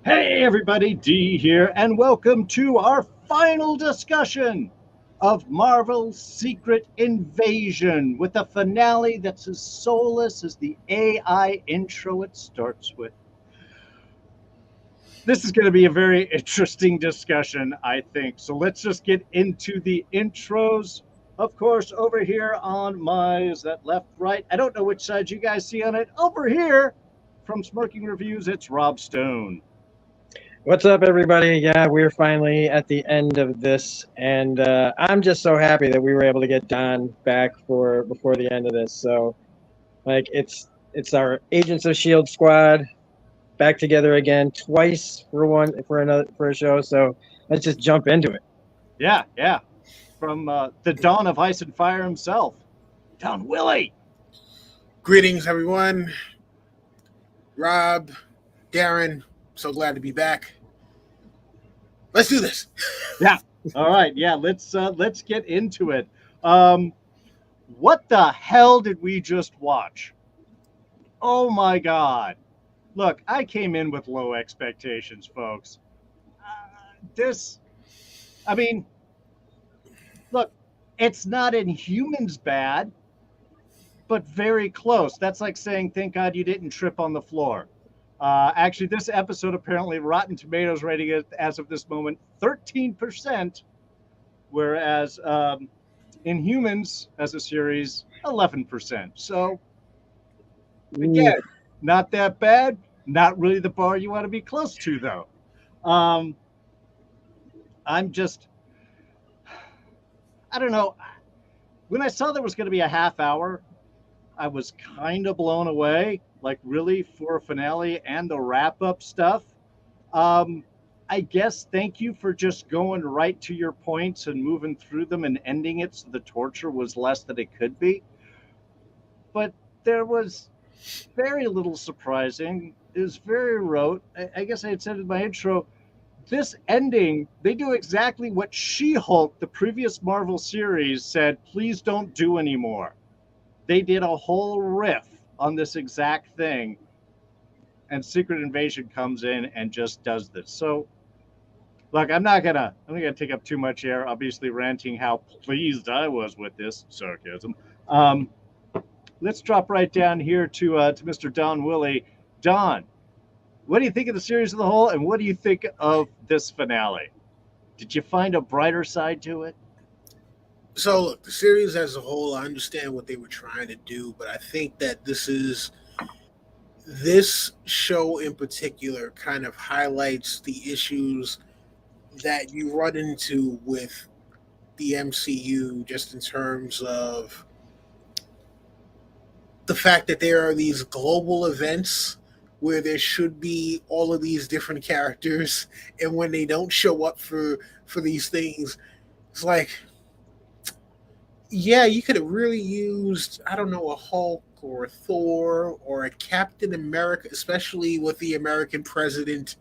Hey everybody, D here, and welcome to our final discussion of Marvel's Secret Invasion with a finale that's as soulless as the AI intro it starts with. This is going to be a very interesting discussion, I think. So let's just get into the intros. Of course, over here on my, is that left, right? I don't know which side you guys see on it. Over here from Smirking Reviews, it's Rob Stone. What's up, everybody? Yeah, we're finally at the end of this, and I'm just so happy that we were able to get Don back for before the end of this. So, like, it's our Agents of Shield squad back together again, twice for a show. So let's just jump into it. Yeah. From the Dawn of Ice and Fire himself, Don Willi. Greetings, everyone. Rob, Darren, so glad to be back. Let's do this. Yeah. All right. Yeah. Let's get into it. What the hell did we just watch? Oh my God! Look, I came in with low expectations, folks. This, I mean, look, it's not Inhumans bad, but very close. That's like saying, "Thank God you didn't trip on the floor." Actually, this episode apparently Rotten Tomatoes rating it as of this moment 13%, whereas Inhumans as a series 11%. So again, not that bad. Not really the bar you want to be close to, though. Um, I'm just, I don't know. When I saw there was going to be a half hour, I was kind of blown away. Like, really, for a finale and the wrap up stuff. Um, I guess thank you for just going right to your points and moving through them and ending it so the torture was less than it could be. But there was very little surprising. It was very rote. I guess I had said in my intro, this ending, they do exactly what She-Hulk, the previous Marvel series, said, please don't do anymore. They did a whole riff on this exact thing, and Secret Invasion comes in and just does this. So, look, I'm not gonna take up too much air. Obviously, ranting how pleased I was with this sarcasm. Um, let's drop right down here to Mr. Don Willi. Don, what do you think of the series as a whole, and what do you think of this finale? Did you find a brighter side to it? So, look, the series as a whole, I understand what they were trying to do, but I think that this show in particular kind of highlights the issues that you run into with the MCU just in terms of the fact that there are these global events where there should be all of these different characters, and when they don't show up for these things, it's like, yeah, you could have really used, I don't know, a Hulk or a Thor or a Captain America, especially with the American president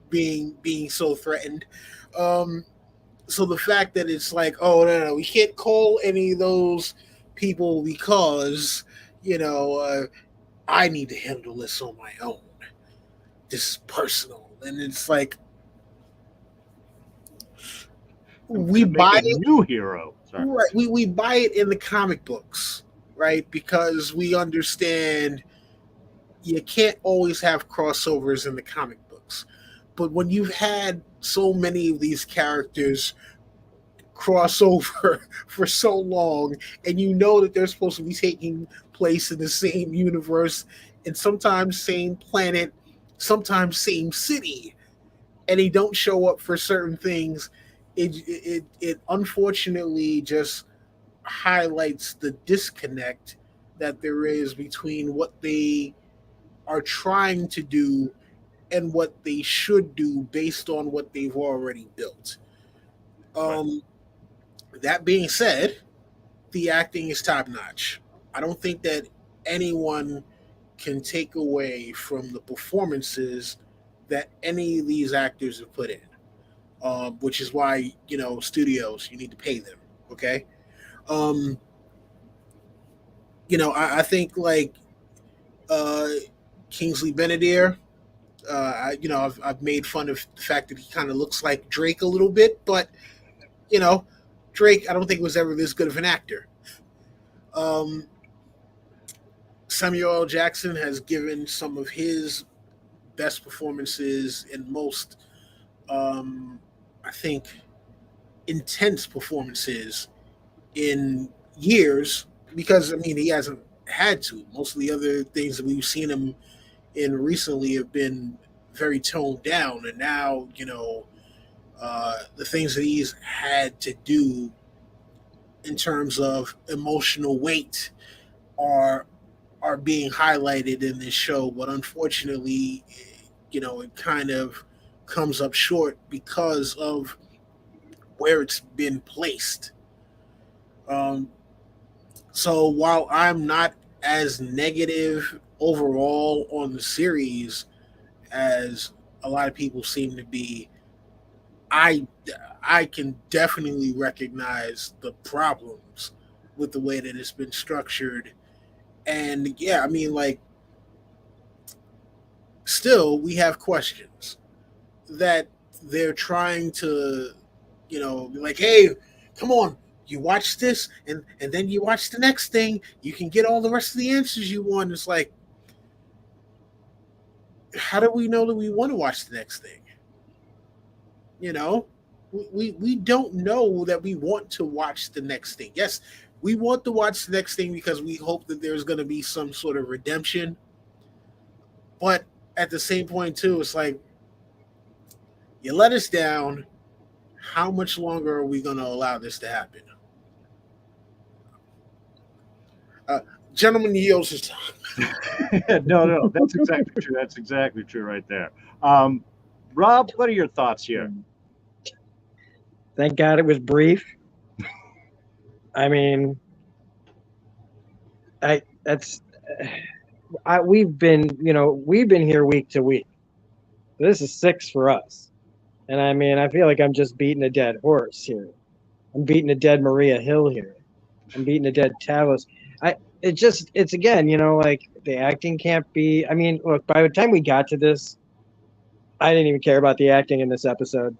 being so threatened. um so the fact that it's like, oh, no, we can't call any of those people because you know uh, I need to handle this on my own. This is personal, and it's like I'm we gonna make buy a it, new hero. Sorry. right? We buy it in the comic books, right? Because we understand you can't always have crossovers in the comic books. But when you've had so many of these characters crossover for so long, and you know that they're supposed to be taking place in the same universe, and sometimes same planet, sometimes same city, and they don't show up for certain things, it unfortunately just highlights the disconnect that there is between what they are trying to do and what they should do based on what they've already built. Right. Um, that being said, the acting is top notch. I don't think that anyone can take away from the performances that any of these actors have put in, which is why, studios, you need to pay them. Okay. Um, I think like uh, Kingsley Benadire, I've made fun of the fact that he kind of looks like Drake a little bit, but you know, Drake, I don't think was ever this good of an actor. Um, Samuel L. Jackson has given some of his best performances in most, I think, intense performances in years because I mean he hasn't had to. Most of the other things that we've seen him in recently have been very toned down, and now the things that he's had to do in terms of emotional weight are are being highlighted in this show, but unfortunately, it kind of comes up short because of where it's been placed. Um, so while I'm not as negative overall on the series as a lot of people seem to be, I I can definitely recognize the problems with the way that it's been structured. And yeah, I mean, like, still we have questions that they're trying to, be like, hey, come on, you watch this, and then you watch the next thing, you can get all the rest of the answers you want. It's like, how do we know that we want to watch the next thing? You know, we don't know that we want to watch the next thing. Yes, we want to watch the next thing because we hope that there's going to be some sort of redemption. But at the same point, too, it's like, you let us down. How much longer are we going to allow this to happen? Gentleman yields his time. No, that's exactly true. That's exactly true right there. Rob, what are your thoughts here? Thank God it was brief. I mean, we've been here week to week. This is 6 for us. And I mean, I feel like I'm just beating a dead horse here. I'm beating a dead Maria Hill here. I'm beating a dead Talos. It's again, like the acting can't be. I mean, look, by the time we got to this, I didn't even care about the acting in this episode.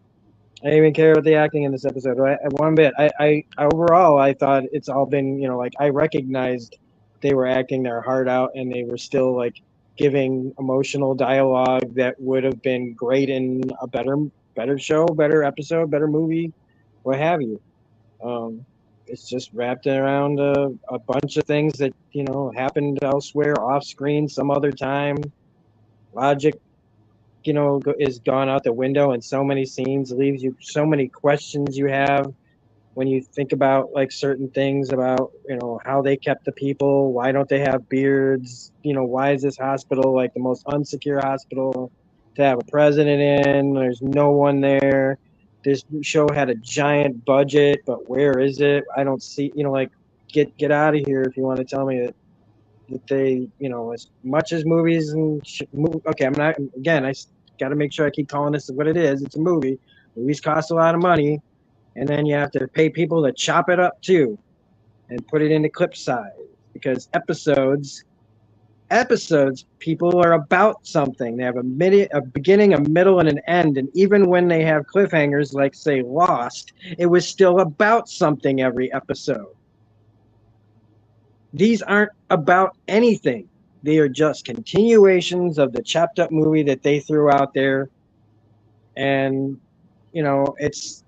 I didn't even care about the acting in this episode. One bit. I overall, I thought it's all been, like I recognized they were acting their heart out and they were still like giving emotional dialogue that would have been great in a better show, better episode, better movie, what have you. It's just wrapped around a bunch of things that happened elsewhere, off screen, some other time. Logic, is gone out the window in so many scenes, leaves you so many questions you have when you think about like certain things about how they kept the people, why don't they have beards, why is this hospital like the most unsecure hospital to have a president in? There's no one there. This show had a giant budget, but where is it? I don't see, like, get out of here if you want to tell me that they, as much as movies and okay, I'm not, again, I got to make sure I keep calling this what it is. It's a movie. Movies cost a lot of money, and then you have to pay people to chop it up too and put it into clip size, because episodes, people are about something. They have a beginning, a middle, and an end. And even when they have cliffhangers, like say Lost, it was still about something every episode. These aren't about anything. They are just continuations of the chopped up movie that they threw out there. And, it's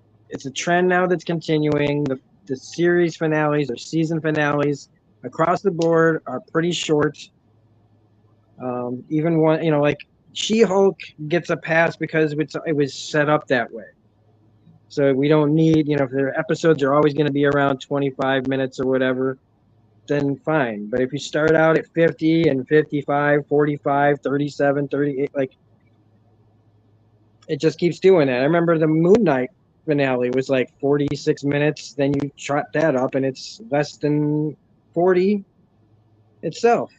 a trend now that's continuing. The series finales or season finales across the board are pretty short. Even one, like She-Hulk gets a pass because it was set up that way. So we don't need, if their episodes are always going to be around 25 minutes or whatever, then fine. But if you start out at 50 and 55, 45, 37, 38, like, it just keeps doing that. I remember the Moon Knight finale was like 46 minutes. Then you trot that up and it's less than 40 itself.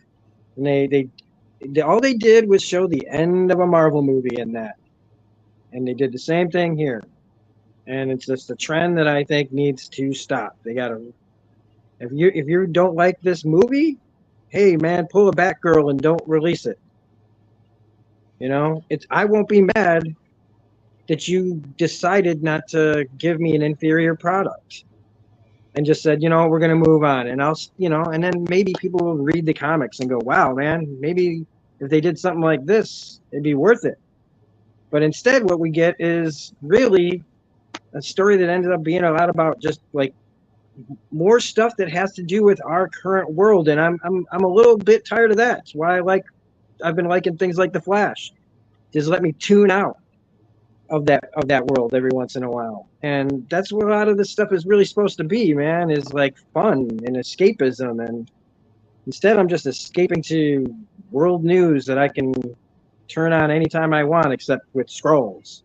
And they all they did was show the end of a Marvel movie in that. And they did the same thing here. And it's just a trend that I think needs to stop. They got to, if you don't like this movie, hey man, pull a Batgirl and don't release it. You know, I won't be mad that you decided not to give me an inferior product and just said, you know, we're going to move on. And and then maybe people will read the comics and go, wow, man, maybe if they did something like this, it'd be worth it. But instead, what we get is really a story that ended up being a lot about just like more stuff that has to do with our current world. And I'm a little bit tired of that. That's why I've been liking things like The Flash. Just let me tune out of that world every once in a while. And that's what a lot of this stuff is really supposed to be, man, is like fun and escapism. And instead I'm just escaping to world news that I can turn on anytime I want except with scrolls.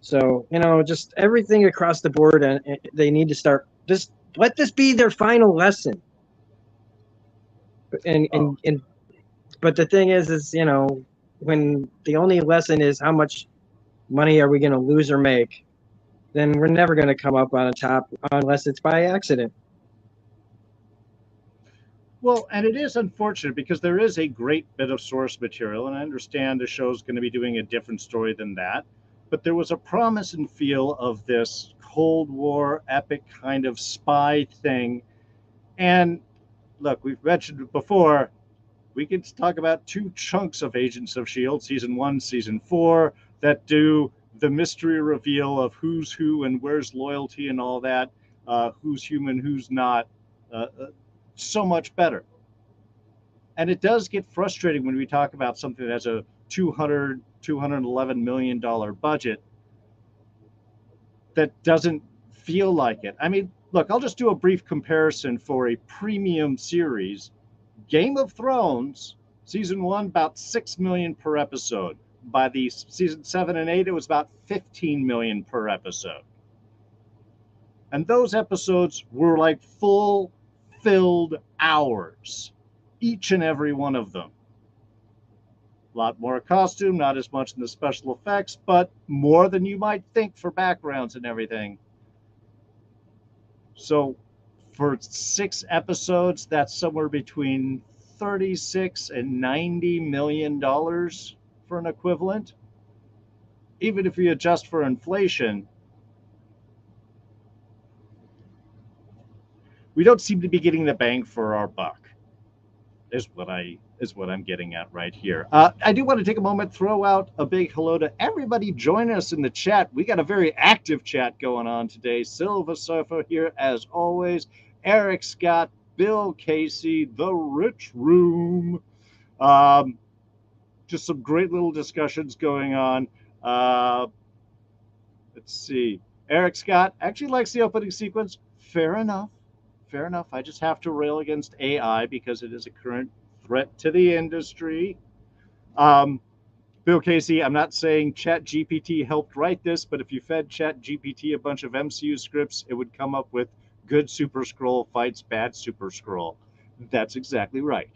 So, just everything across the board, and they need to start this. Let this be their final lesson. And but the thing is, when the only lesson is how much money are we going to lose or make, then we're never going to come up on top unless it's by accident. Well, and it is unfortunate because there is a great bit of source material, and I understand the show's going to be doing a different story than that. But there was a promise and feel of this Cold War epic kind of spy thing. And look, we've mentioned it before. We could talk about two chunks of Agents of S.H.I.E.L.D., season one, season four, that do the mystery reveal of who's who and where's loyalty and all that, who's human, who's not, so much better. And it does get frustrating when we talk about something that has a $211 million budget that doesn't feel like it. I mean, look, I'll just do a brief comparison for a premium series. Game of Thrones, season one, about 6 million per episode. By the season 7 and 8, it was about 15 million per episode. And those episodes were like full filled hours, each and every one of them. A lot more costume, not as much in the special effects, but more than you might think for backgrounds and everything. So for 6 episodes, that's somewhere between 36 and 90 million dollars for an equivalent. Even if you adjust for inflation, we don't seem to be getting the bang for our buck. Is what I'm getting at right here. I do want to take a moment, throw out a big hello to everybody joining us in the chat. We got a very active chat going on today. Silva Surfer here as always. Eric Scott, Bill Casey, The Rich Room. Just some great little discussions going on. Let's see. Eric Scott actually likes the opening sequence. Fair enough. Fair enough. I just have to rail against AI because it is a current threat to the industry. Bill Casey, I'm not saying ChatGPT helped write this, but if you fed ChatGPT a bunch of MCU scripts, it would come up with good Super-Skrull fights bad Super-Skrull. That's exactly right.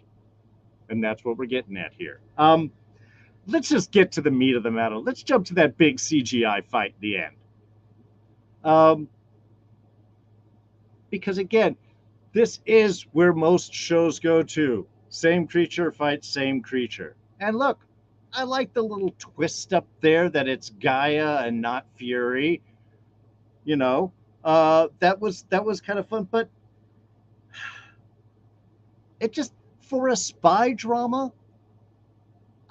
And that's what we're getting at here. Let's just get to the meat of the matter. Let's jump to that big CGI fight at the end. Because again, this is where most shows go to. Same creature fights same creature. And look, I like the little twist up there that it's Gaia and not Fury. That was kind of fun, but it just, for a spy drama,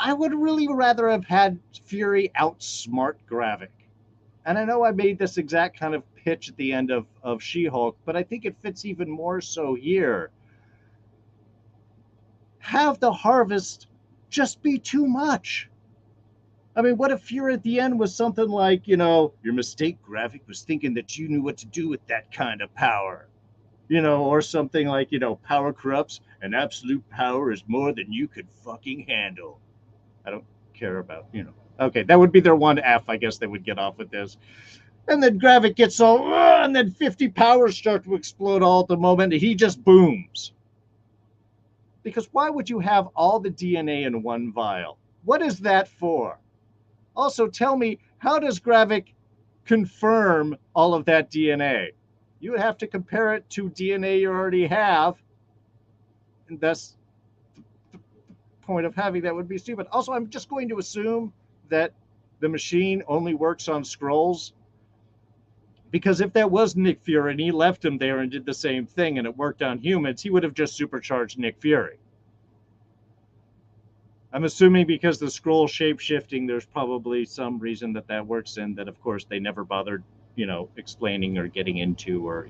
I would really rather have had Fury outsmart Gravik. And I know I made this exact kind of pitch at the end of She-Hulk, but I think it fits even more so here. Have the harvest just be too much. I mean, what if Fury at the end was something like, your mistake, Gravik, was thinking that you knew what to do with that kind of power. Or something like, power corrupts, and absolute power is more than you could fucking handle. I don't care about, Okay, that would be their one F, I guess they would get off with this. And then Gravik gets all, and then 50 powers start to explode all at the moment, and he just booms. Because why would you have all the DNA in one vial? What is that for? Also, tell me, how does Gravik confirm all of that DNA? You would have to compare it to DNA you already have, and that's the point of having that would be stupid. Also, I'm just going to assume that the machine only works on Skrulls, because if that was Nick Fury and he left him there and did the same thing and it worked on humans, he would have just supercharged Nick Fury. I'm assuming because the Skrull shape shifting, there's probably some reason that works in that, of course, they never bothered, explaining or getting into or,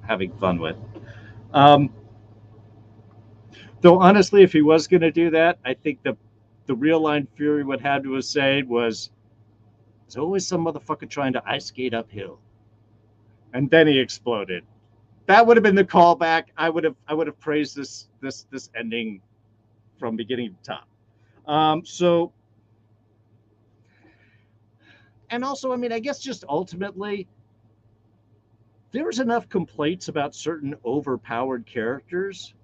having fun with. Though honestly, if he was going to do that, I think the real line Fury would have to have said was, "There's always some motherfucker trying to ice skate uphill," and then he exploded. That would have been the callback. I would have praised this ending from beginning to top. So, and also, I mean, I guess just ultimately, there's enough complaints about certain overpowered characters.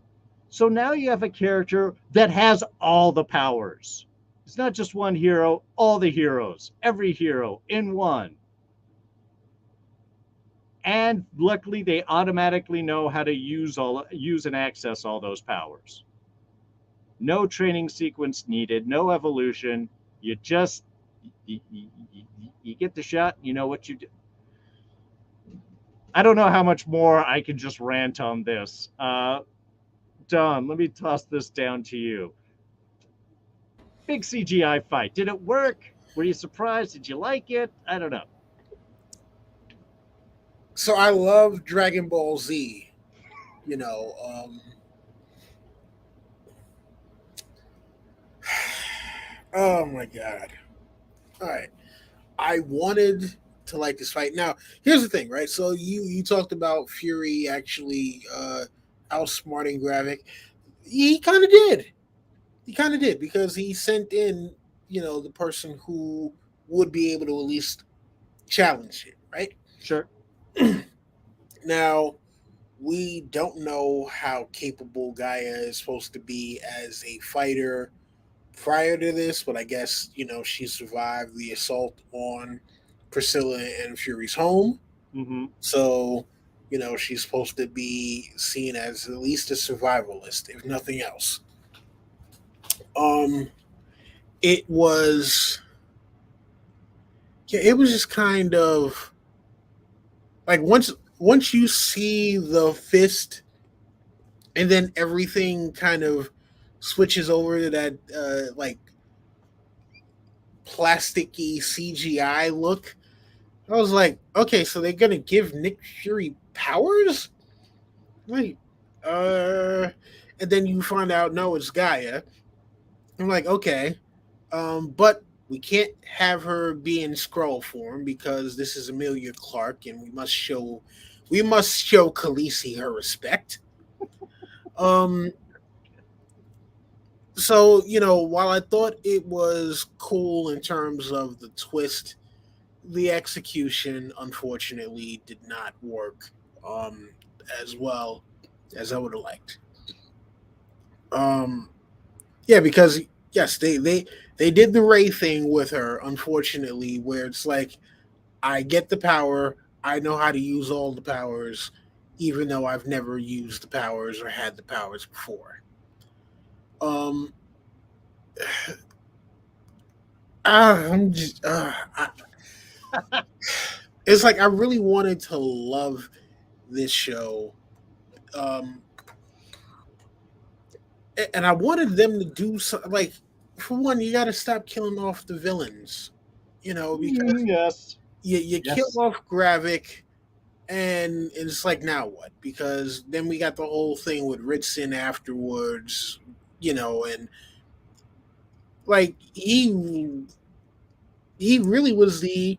So now you have a character that has all the powers. It's not just one hero, all the heroes, every hero in one. And luckily, they automatically know how to use and access all those powers. No training sequence needed, no evolution. You just you get the shot. You know what you do. I don't know how much more I can just rant on this. Don, let me toss this down to you. Big CGI fight. Did it work? Were you surprised? Did you like it? I don't know. So I love Dragon Ball Z. Oh my god. All right. I wanted to like this fight. Now, here's the thing, right? So you talked about Fury actually outsmarting Gravik. He kind of did. He kind of did because he sent in, the person who would be able to at least challenge it, right? Sure. Now, we don't know how capable Gaia is supposed to be as a fighter prior to this, but I guess, she survived the assault on Priscilla and Fury's home. Mm-hmm. So, she's supposed to be seen as at least a survivalist, if nothing else. It was just kind of like once you see the fist and then everything kind of switches over to that like plasticky CGI look. I was like, okay, so they're gonna give Nick Fury powers? Like, and then you find out no, it's Gaia. I'm like, okay, but we can't have her be in Skrull form because this is Amelia Clark, and we must show Khaleesi her respect. So, while I thought it was cool in terms of the twist, the execution unfortunately did not work as well as I would have liked. Yeah, because yes, they did the Ray thing with her, unfortunately, where it's like, I get the power, I know how to use all the powers, even though I've never used the powers or had the powers before. I'm just, it's like I really wanted to love this show, and I wanted them to do something. Like, for one, you got to stop killing off the villains, because yes, you kill off Gravik, and it's like, now what? Because then we got the whole thing with Ritson afterwards, and like he really was the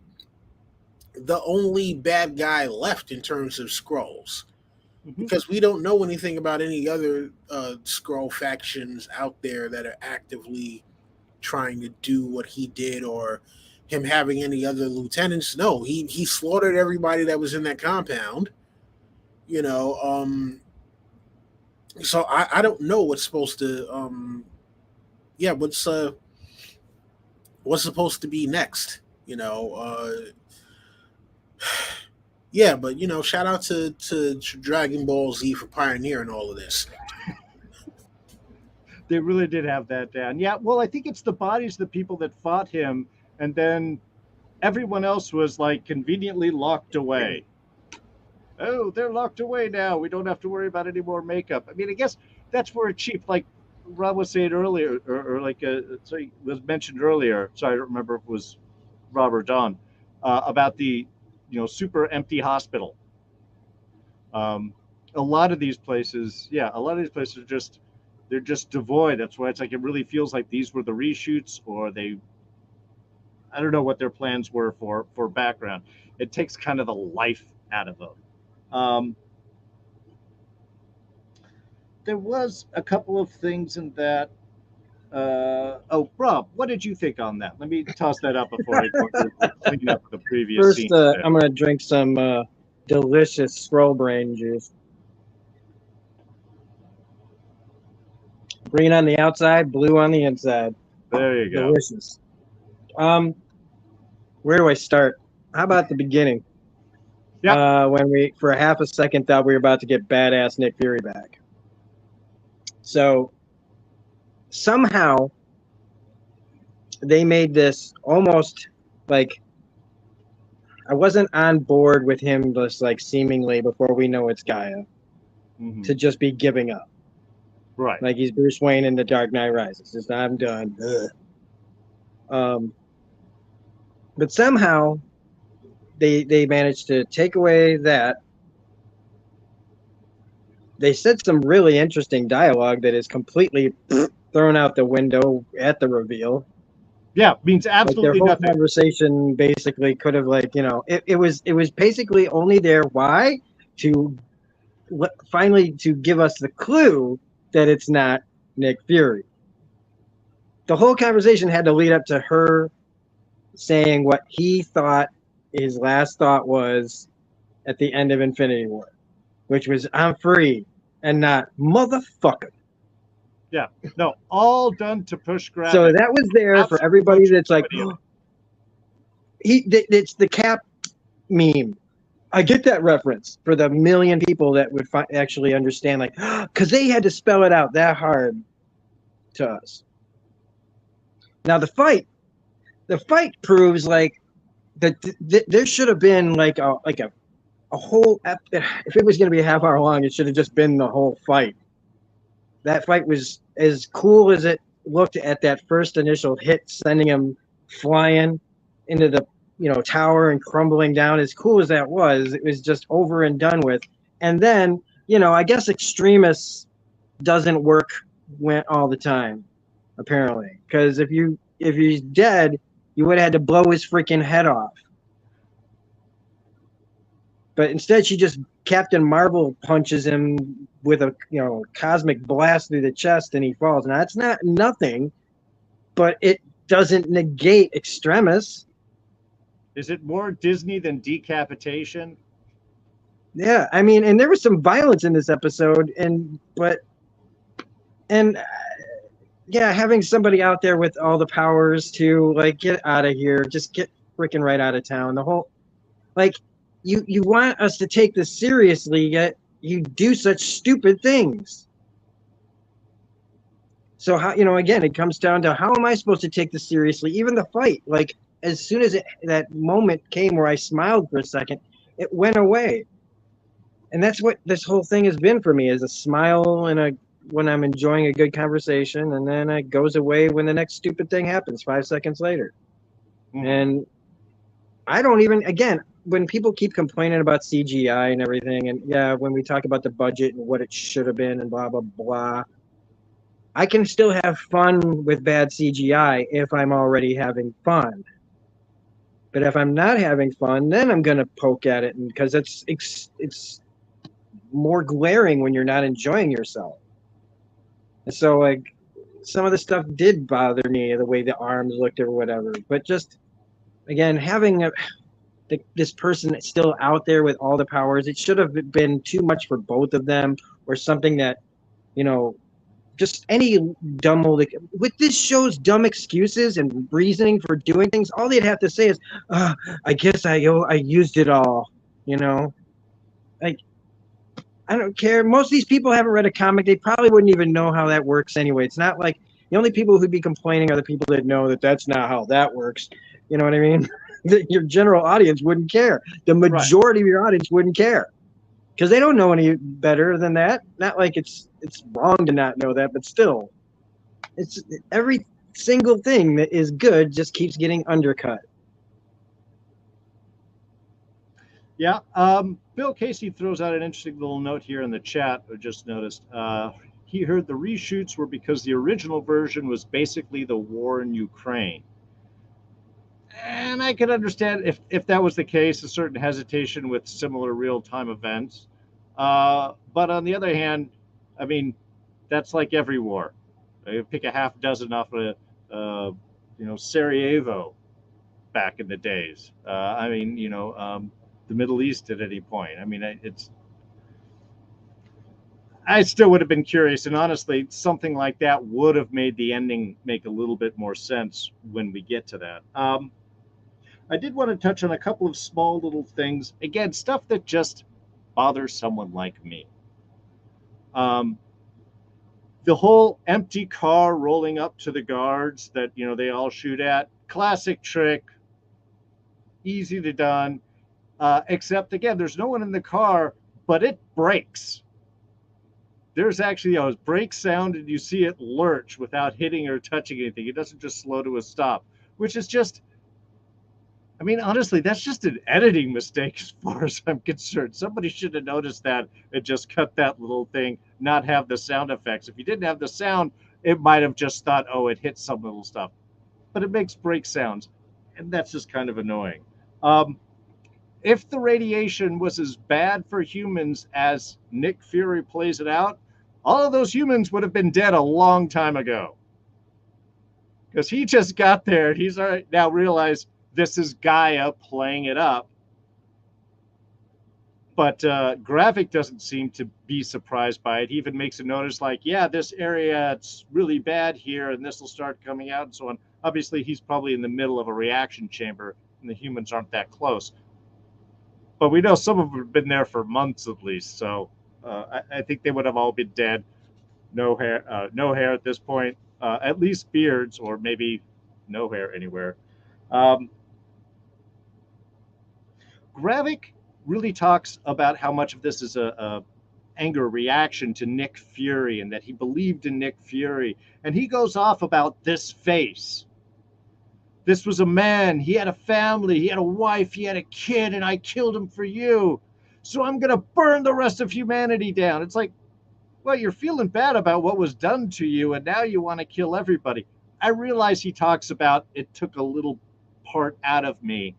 only bad guy left in terms of Skrulls, because we don't know anything about any other Skrull factions out there that are actively trying to do what he did, or him having any other lieutenants. No, he slaughtered everybody that was in that compound. So I don't know what's supposed to what's supposed to be next. Yeah, but shout out to Dragon Ball Z for pioneering all of this. They really did have that down. Yeah, well, I think it's the bodies of the people that fought him, and then everyone else was like conveniently locked away. Oh, they're locked away now. We don't have to worry about any more makeup. I mean, I guess that's where it's cheap. Like Rob was saying earlier, or like sorry, was mentioned earlier. Sorry, I don't remember if it was Rob or Don, about the super empty hospital. Um, a lot of these places, yeah, a lot of these places are just they're just devoid. That's why it's like it really feels like these were the reshoots, or they I don't know what their plans were for background. It takes kind of the life out of them. Um, there was a couple of things in that. Oh, Rob, what did you think on that? Let me toss that up before I go clean up the previous First, scene. I'm gonna drink some delicious scroll brain juice. Green on the outside, blue on the inside. There you go. Delicious. Where do I start? How about the beginning? Yeah. When we, for a half a second, thought we were about to get badass Nick Fury back. So somehow they made this almost like I wasn't on board with him just like seemingly before we know it's Gaia to just be giving up. Right. Like he's Bruce Wayne in The Dark Knight Rises. Just I'm done. But somehow they managed to take away that. They said some really interesting dialogue that is completely thrown out the window at the reveal. Yeah, means absolutely like their whole nothing. Conversation basically could have it was basically only there. Why? To finally to give us the clue that it's not Nick Fury. The whole conversation had to lead up to her saying what he thought his last thought was at the end of Infinity War, which was I'm free and not motherfucker. Yeah, no, all done to push graphics. So that was there for everybody that's like, it's the Cap meme. I get that reference for the million people that would actually understand, like, because they had to spell it out that hard to us. Now the fight proves like that there should have been like a whole. If it was going to be a half hour long, it should have just been the whole fight. That fight was as cool as it looked at that first initial hit, sending him flying into the tower and crumbling down. As cool as that was, it was just over and done with. And then I guess Extremis doesn't work all the time, apparently, because if he's dead, you would have had to blow his freaking head off. But instead, she just Captain Marvel punches him with a cosmic blast through the chest, and he falls. Now that's not nothing, but it doesn't negate Extremis. Is it more Disney than decapitation? Yeah, I mean, and there was some violence in this episode, yeah, having somebody out there with all the powers to like get out of here, just get freaking right out of town. The whole you want us to take this seriously, yet you do such stupid things. So how again, it comes down to how am I supposed to take this seriously? Even the fight, like as soon as that moment came where I smiled for a second, it went away. And that's what this whole thing has been for me, is a smile and when I'm enjoying a good conversation, and then it goes away when the next stupid thing happens 5 seconds later. And I don't even, again, when people keep complaining about CGI and everything, and yeah, when we talk about the budget and what it should have been and blah, blah, blah, I can still have fun with bad CGI if I'm already having fun. But if I'm not having fun, then I'm going to poke at it, because it's more glaring when you're not enjoying yourself. And so, like, some of the stuff did bother me, the way the arms looked or whatever. But just, again, having this person still out there with all the powers, it should have been too much for both of them, or something that, just any dumb old, with this show's dumb excuses and reasoning for doing things, all they'd have to say is, I guess I used it all, like, I don't care. Most of these people haven't read a comic. They probably wouldn't even know how that works anyway. It's not like the only people who'd be complaining are the people that know that that's not how that works. You know what I mean? Your general audience wouldn't care. The majority of your audience wouldn't care because they don't know any better than that. Not like it's wrong to not know that, but still, it's every single thing that is good just keeps getting undercut. Yeah. Bill Casey throws out an interesting little note here in the chat. I just noticed. He heard the reshoots were because the original version was basically the war in Ukraine. And I could understand if that was the case, a certain hesitation with similar real-time events. But on the other hand, I mean, that's like every war. You pick a half dozen off of, Sarajevo back in the days. The Middle East at any point. I mean, I still would have been curious, and honestly, something like that would have made the ending make a little bit more sense when we get to that. I did want to touch on a couple of small little things. Again, stuff that just bothers someone like me. The whole empty car rolling up to the guards that they all shoot at. Classic trick, easy to done. Except again, there's no one in the car, but it brakes. There's actually a brake sound, and you see it lurch without hitting or touching anything. It doesn't just slow to a stop, which is just, I mean, honestly, that's just an editing mistake as far as I'm concerned. Somebody should have noticed that and just cut that little thing, not have the sound effects. If you didn't have the sound, it might have just thought, oh, it hit some little stuff. But it makes brake sounds, and that's just kind of annoying. If the radiation was as bad for humans as Nick Fury plays it out, all of those humans would have been dead a long time ago. Because he just got there, and he's now realized this is Gaia playing it up. But Graphic doesn't seem to be surprised by it. He even makes a notice like, yeah, this area, it's really bad here, and this will start coming out and so on. Obviously, he's probably in the middle of a reaction chamber, and the humans aren't that close. But we know some of them have been there for months at least, so I think they would have all been dead. No hair at this point. At least beards, or maybe no hair anywhere. Gravik really talks about how much of this is a anger reaction to Nick Fury, and that he believed in Nick Fury. And he goes off about this face. This was a man. He had a family. He had a wife. He had a kid, and I killed him for you. So I'm going to burn the rest of humanity down. It's like, well, you're feeling bad about what was done to you, and now you want to kill everybody. I realize he talks about it took a little part out of me.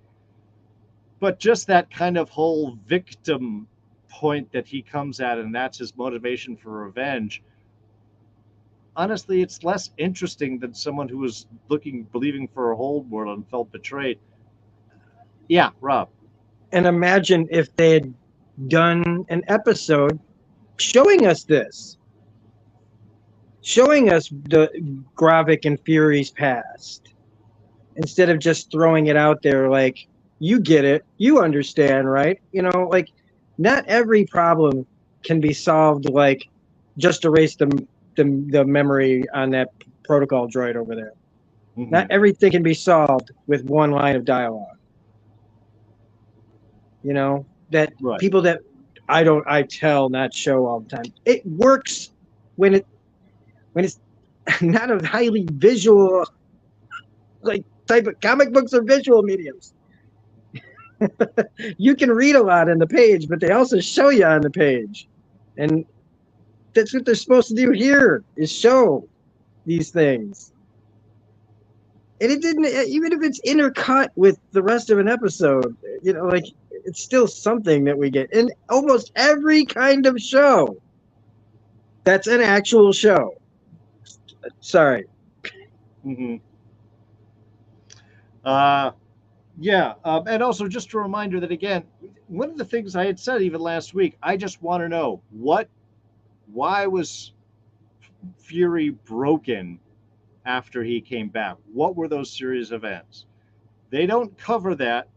But just that kind of whole victim point that he comes at, and that's his motivation for revenge. Honestly, it's less interesting than someone who was believing for a whole world and felt betrayed. Yeah, Rob. And imagine if they had done an episode showing us this, showing us the Gravik and Fury's past, instead of just throwing it out there like, you get it, you understand, right? Like, not every problem can be solved like just erase the memory on that protocol droid over there. Mm-hmm. Not everything can be solved with one line of dialogue. That right. People that I tell, not show all the time. It works when it's not a highly visual, like, type of comic books or visual mediums. You can read a lot in the page, but they also show you on the page. And that's what they're supposed to do here, is show these things. And it didn't, even if it's intercut with the rest of an episode, like, it's still something that we get in almost every kind of show. That's an actual show. Sorry. Mm-hmm. Yeah, and also just a reminder that, again, one of the things I had said even last week, I just want to know why was Fury broken after he came back? What were those series of events? They don't cover that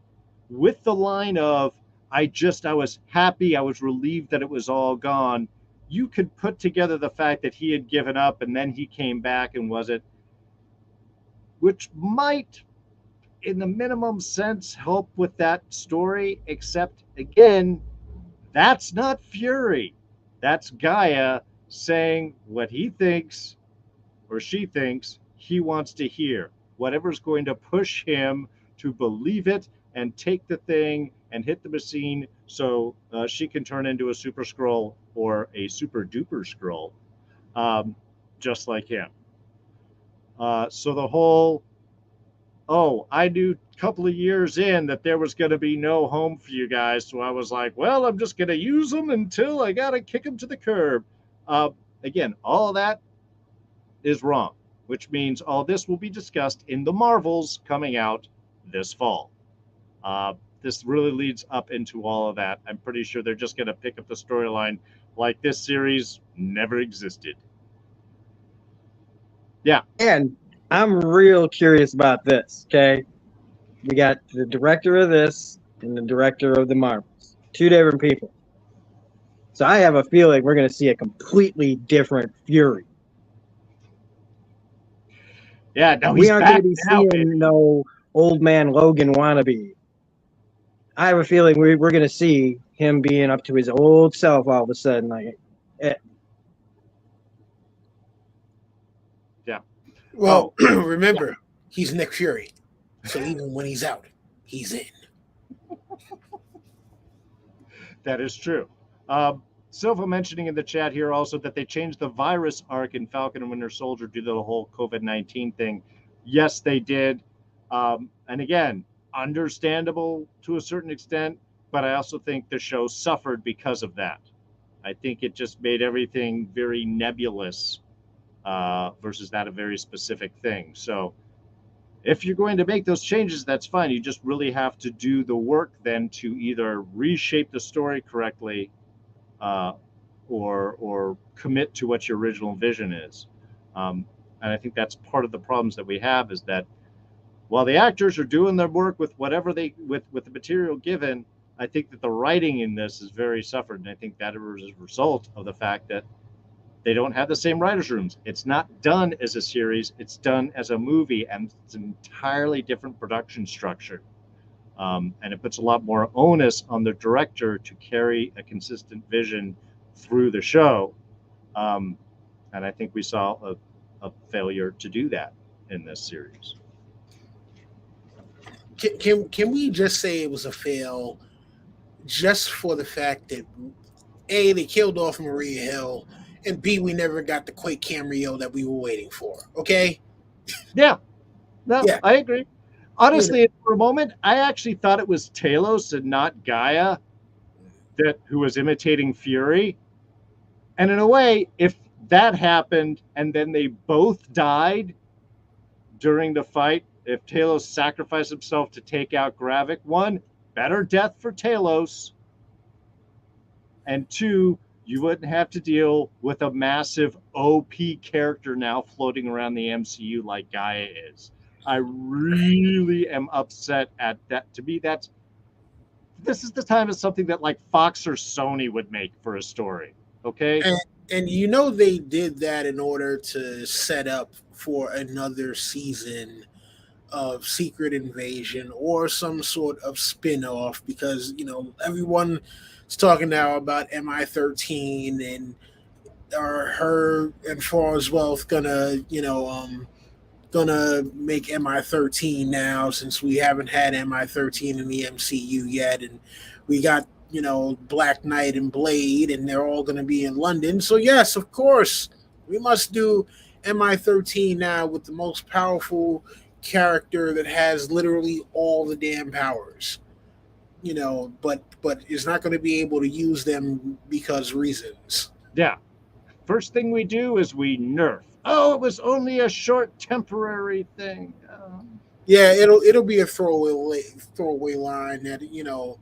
with the line of, I was happy. I was relieved that it was all gone. You could put together the fact that he had given up and then he came back and was it, which might, in the minimum sense, help with that story, except again, that's not Fury. That's Gaia saying what he thinks or she thinks he wants to hear. Whatever's going to push him to believe it and take the thing and hit the machine so she can turn into a Super-Skrull or a Super-Duper Skrull, just like him. So the whole, oh, I knew a couple of years in that there was going to be no home for you guys. So I was like, well, I'm just going to use them until I got to kick them to the curb. Again, all of that is wrong, which means all this will be discussed in the Marvels coming out this fall. This really leads up into all of that. I'm pretty sure they're just going to pick up the storyline like this series never existed. Yeah. And I'm real curious about this, okay? We got the director of this and the director of the Marvels. Two different people. So I have a feeling we're going to see a completely different Fury. Yeah, no, we aren't going to be seeing no old man Logan wannabe. I have a feeling we're going to see him being up to his old self all of a sudden. Like, yeah. Well, remember, he's Nick Fury. So even when he's out, he's in. That is true. Silva mentioning in the chat here also that they changed the virus arc in Falcon and Winter Soldier due to the whole COVID-19 thing. Yes, they did. And again, understandable to a certain extent, but I also think the show suffered because of that. I think it just made everything very nebulous versus that a very specific thing. So if you're going to make those changes, that's fine. You just really have to do the work then to either reshape the story correctly or commit to what your original vision is. And I think that's part of the problems that we have is that while the actors are doing their work with whatever they with the material given, I think that the writing in this is very suffered, and I think that is a result of the fact that they don't have the same writers' rooms. It's not done as a series; it's done as a movie, and it's an entirely different production structure. And it puts a lot more onus on the director to carry a consistent vision through the show. And I think we saw a failure to do that in this series. Can we just say it was a fail just for the fact that A, they killed off Maria Hill, and B, we never got the Quake cameo that we were waiting for. Okay? Yeah. No, yeah. I agree. Honestly, for a moment, I actually thought it was Talos and not Gaia who was imitating Fury. And in a way, if that happened and then they both died during the fight, if Talos sacrificed himself to take out Gravik, one, better death for Talos. And two, you wouldn't have to deal with a massive OP character now floating around the MCU like Gaia is. I really am upset at that. To me, this is the time of something that like Fox or Sony would make for a story. Okay. And you know they did that in order to set up for another season of Secret Invasion or some sort of spin-off because, you know, everyone is talking now about MI13 and her and Farnsworth gonna make MI13 now since we haven't had MI13 in the MCU yet, and we got, you know, Black Knight and Blade, and they're all going to be in London. So yes, of course, we must do MI13 now with the most powerful character that has literally all the damn powers, you know, but is not going to be able to use them because reasons. Yeah. First thing we do is we nerf. Oh, it was only a short temporary thing. Yeah, it'll be a throwaway line that, you know,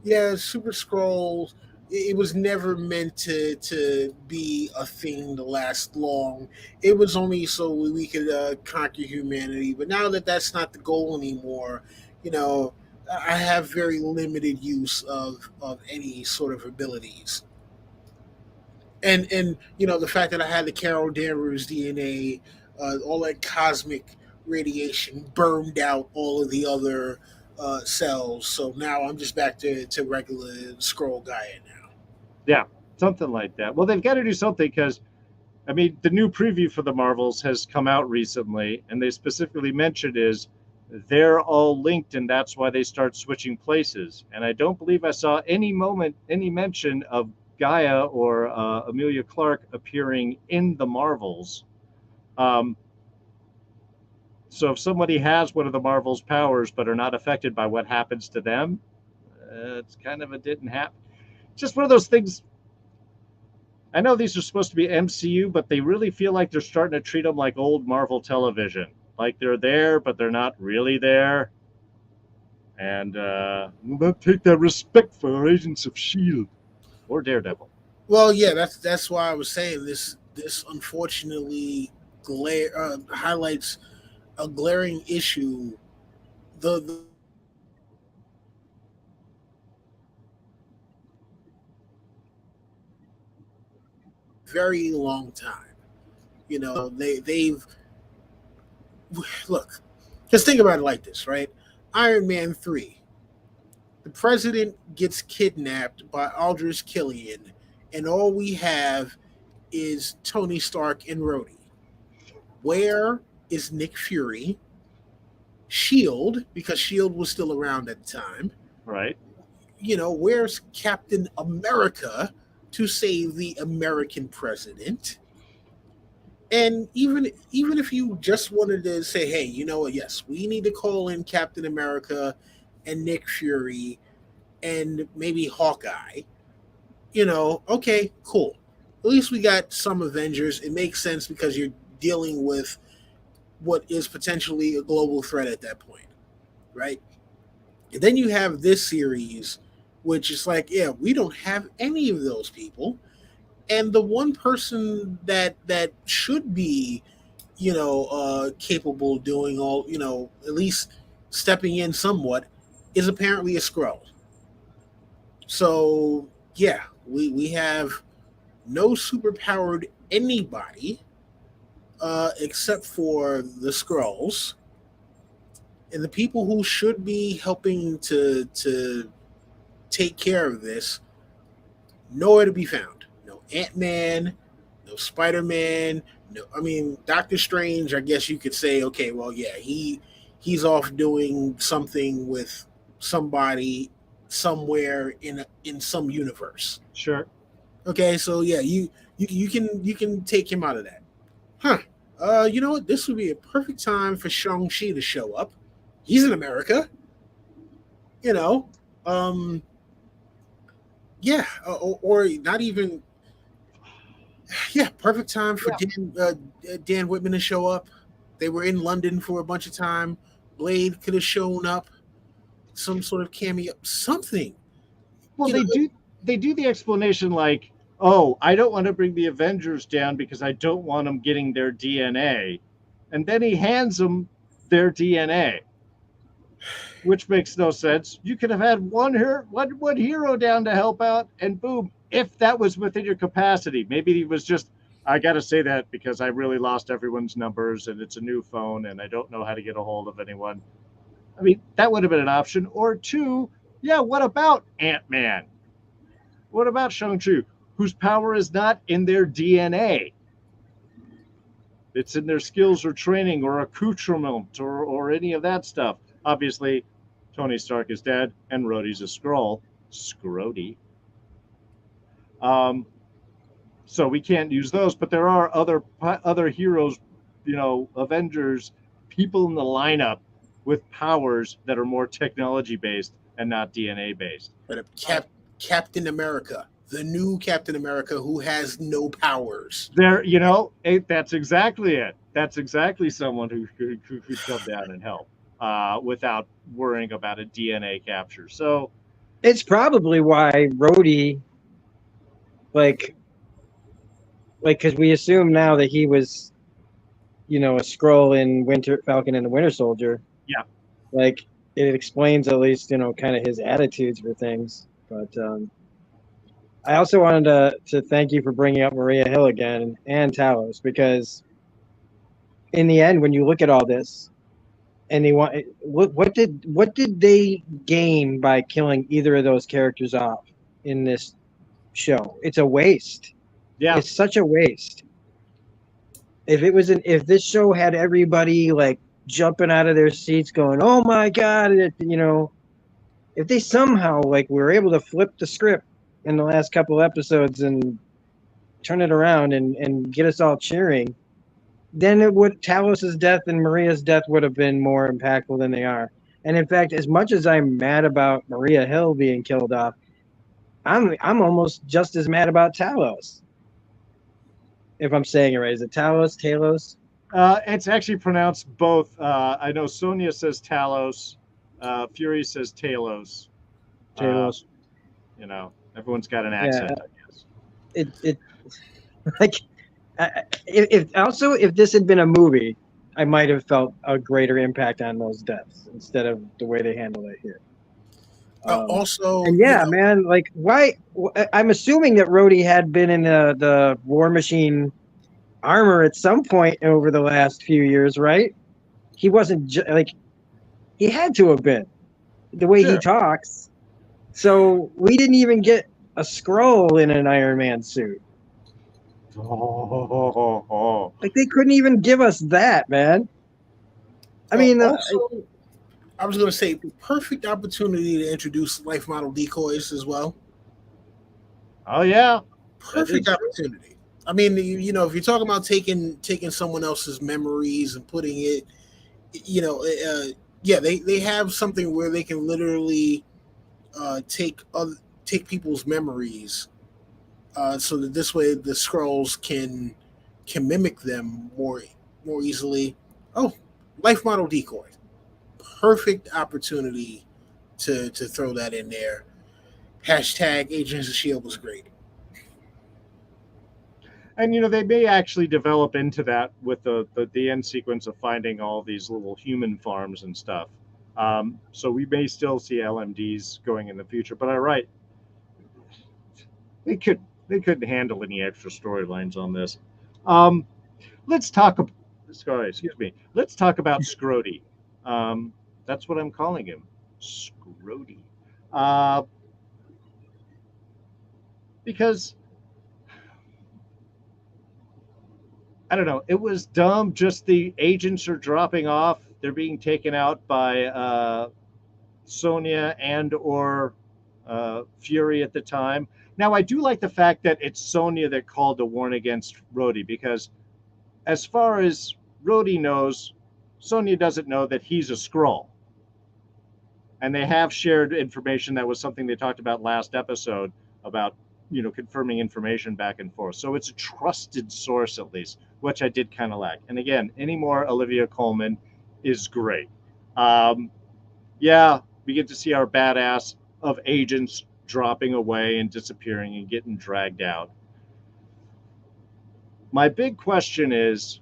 yeah, Super-Skrull, it was never meant to be a thing to last long. It was only so we could conquer humanity. But now that that's not the goal anymore, you know, I have very limited use of any sort of abilities. And the fact that I had the Carol Danvers DNA, all that cosmic radiation burned out all of the other cells. So now I'm just back to regular scroll Gaia now. Yeah, something like that. Well, they've got to do something because I mean, the new preview for the Marvels has come out recently, and they specifically mentioned is they're all linked, and that's why they start switching places. And I don't believe I saw any mention of Gaia or Amelia Clark appearing in the Marvels. Um, so if somebody has one of the Marvels' powers but are not affected by what happens to them, it's kind of a didn't happen. Just one of those things. I know these are supposed to be MCU, but they really feel like they're starting to treat them like old Marvel television. Like they're there, but they're not really there. And will not take that respect for our agents of S.H.I.E.L.D. or Daredevil. Well, yeah, that's why I was saying this unfortunately highlights a glaring issue. The very long time. They've look. Just think about it like this, right? Iron Man 3. The president gets kidnapped by Aldrich Killian, and all we have is Tony Stark and Rhodey. Where is Nick Fury? Shield, because Shield was still around at the time. Right. Where's Captain America to save the American president? And even if you just wanted to say, hey, you know what? Yes, we need to call in Captain America and Nick Fury and maybe Hawkeye. Okay, cool. At least we got some Avengers. It makes sense because you're dealing with what is potentially a global threat at that point, right? And then you have this series, which is like, yeah, we don't have any of those people. And the one person that should be, capable of doing all, at least stepping in somewhat, is apparently a Skrull. So yeah, we have no superpowered anybody except for the Skrulls, and the people who should be helping to take care of this, nowhere to be found. No Ant-Man, no Spider-Man, no. I mean, Doctor Strange. I guess you could say, okay, well, yeah, he's off doing something with somebody somewhere in some universe. Sure. Okay, so yeah, you can take him out of that. Huh. You know what? This would be a perfect time for Shang-Chi to show up. He's in America. Yeah, or not even. Yeah, perfect time for Dan Whitman to show up. They were in London for a bunch of time. Blade could have shown up, some sort of cameo, something. Well, they do the explanation like, oh, I don't want to bring the Avengers down because I don't want them getting their DNA. And then he hands them their DNA, which makes no sense. You could have had one hero down to help out, and boom, if that was within your capacity. Maybe he was just, I got to say that because I really lost everyone's numbers and it's a new phone and I don't know how to get a hold of anyone. I mean, that would have been an option. Or two, yeah, what about Ant-Man? What about Shang-Chi, whose power is not in their DNA? It's in their skills or training or accoutrement or any of that stuff. Obviously, Tony Stark is dead and Rhodey's a Skrull. Scrody. So we can't use those, but there are other heroes, Avengers, people in the lineup with powers that are more technology based and not DNA based. But Captain America, the new Captain America who has no powers. That's exactly it. That's exactly someone who could come down and help without worrying about a DNA capture. So it's probably why Rhodey, because we assume now that he was, a Skrull in Falcon and the Winter Soldier. Yeah. it explains at least, kind of his attitudes for things. But I also wanted to thank you for bringing up Maria Hill again and Talos, because in the end, when you look at all this, and they want what did they gain by killing either of those characters off in this show? It's a waste. Yeah. It's such a waste. If this show had everybody like jumping out of their seats going, "Oh my god," if they somehow like were able to flip the script in the last couple episodes and turn it around and get us all cheering, then Talos's death and Maria's death would have been more impactful than they are. And in fact, as much as I'm mad about Maria Hill being killed off, I'm almost just as mad about Talos. If I'm saying it right, is it Talos? Talos? It's actually pronounced both. I know Sonia says Talos, Fury says Talos. Talos. Everyone's got an accent, Yeah. I guess. It like if this had been a movie, I might have felt a greater impact on those deaths instead of the way they handle it here. Also, and yeah, man, like why? I'm assuming that Rhodey had been in the War Machine armor at some point over the last few years, right? He wasn't he had to have been the way he talks. So we didn't even get a Skrull in an Iron Man suit. Like they couldn't even give us that, man. I mean, also, I was going to say, perfect opportunity to introduce life model decoys as well. Oh yeah, perfect opportunity. I mean, if you're talking about taking someone else's memories and putting it, yeah, they have something where they can literally take people's memories, so that this way the Skrulls can mimic them more easily. Oh, life model decoy, perfect opportunity to throw that in there. Hashtag Agents of S.H.I.E.L.D. was great. And they may actually develop into that with the end sequence of finding all these little human farms and stuff. So we may still see LMDs going in the future. But all right, they couldn't handle any extra storylines on this. Let's talk. Excuse me. Let's talk about Scrody. That's what I'm calling him, Scrody. Because I don't know. It was dumb. Just the agents are dropping off. They're being taken out by Sonia and or Fury at the time. Now, I do like the fact that it's Sonia that called to warn against Rhodey, because as far as Rhodey knows, Sonia doesn't know that he's a Skrull. And they have shared information. That was something they talked about last episode about, confirming information back and forth. So it's a trusted source, at least, which I did kind of like. And again, any more Olivia Colman is great. Yeah, we get to see our badass of agents dropping away and disappearing and getting dragged out. My big question is,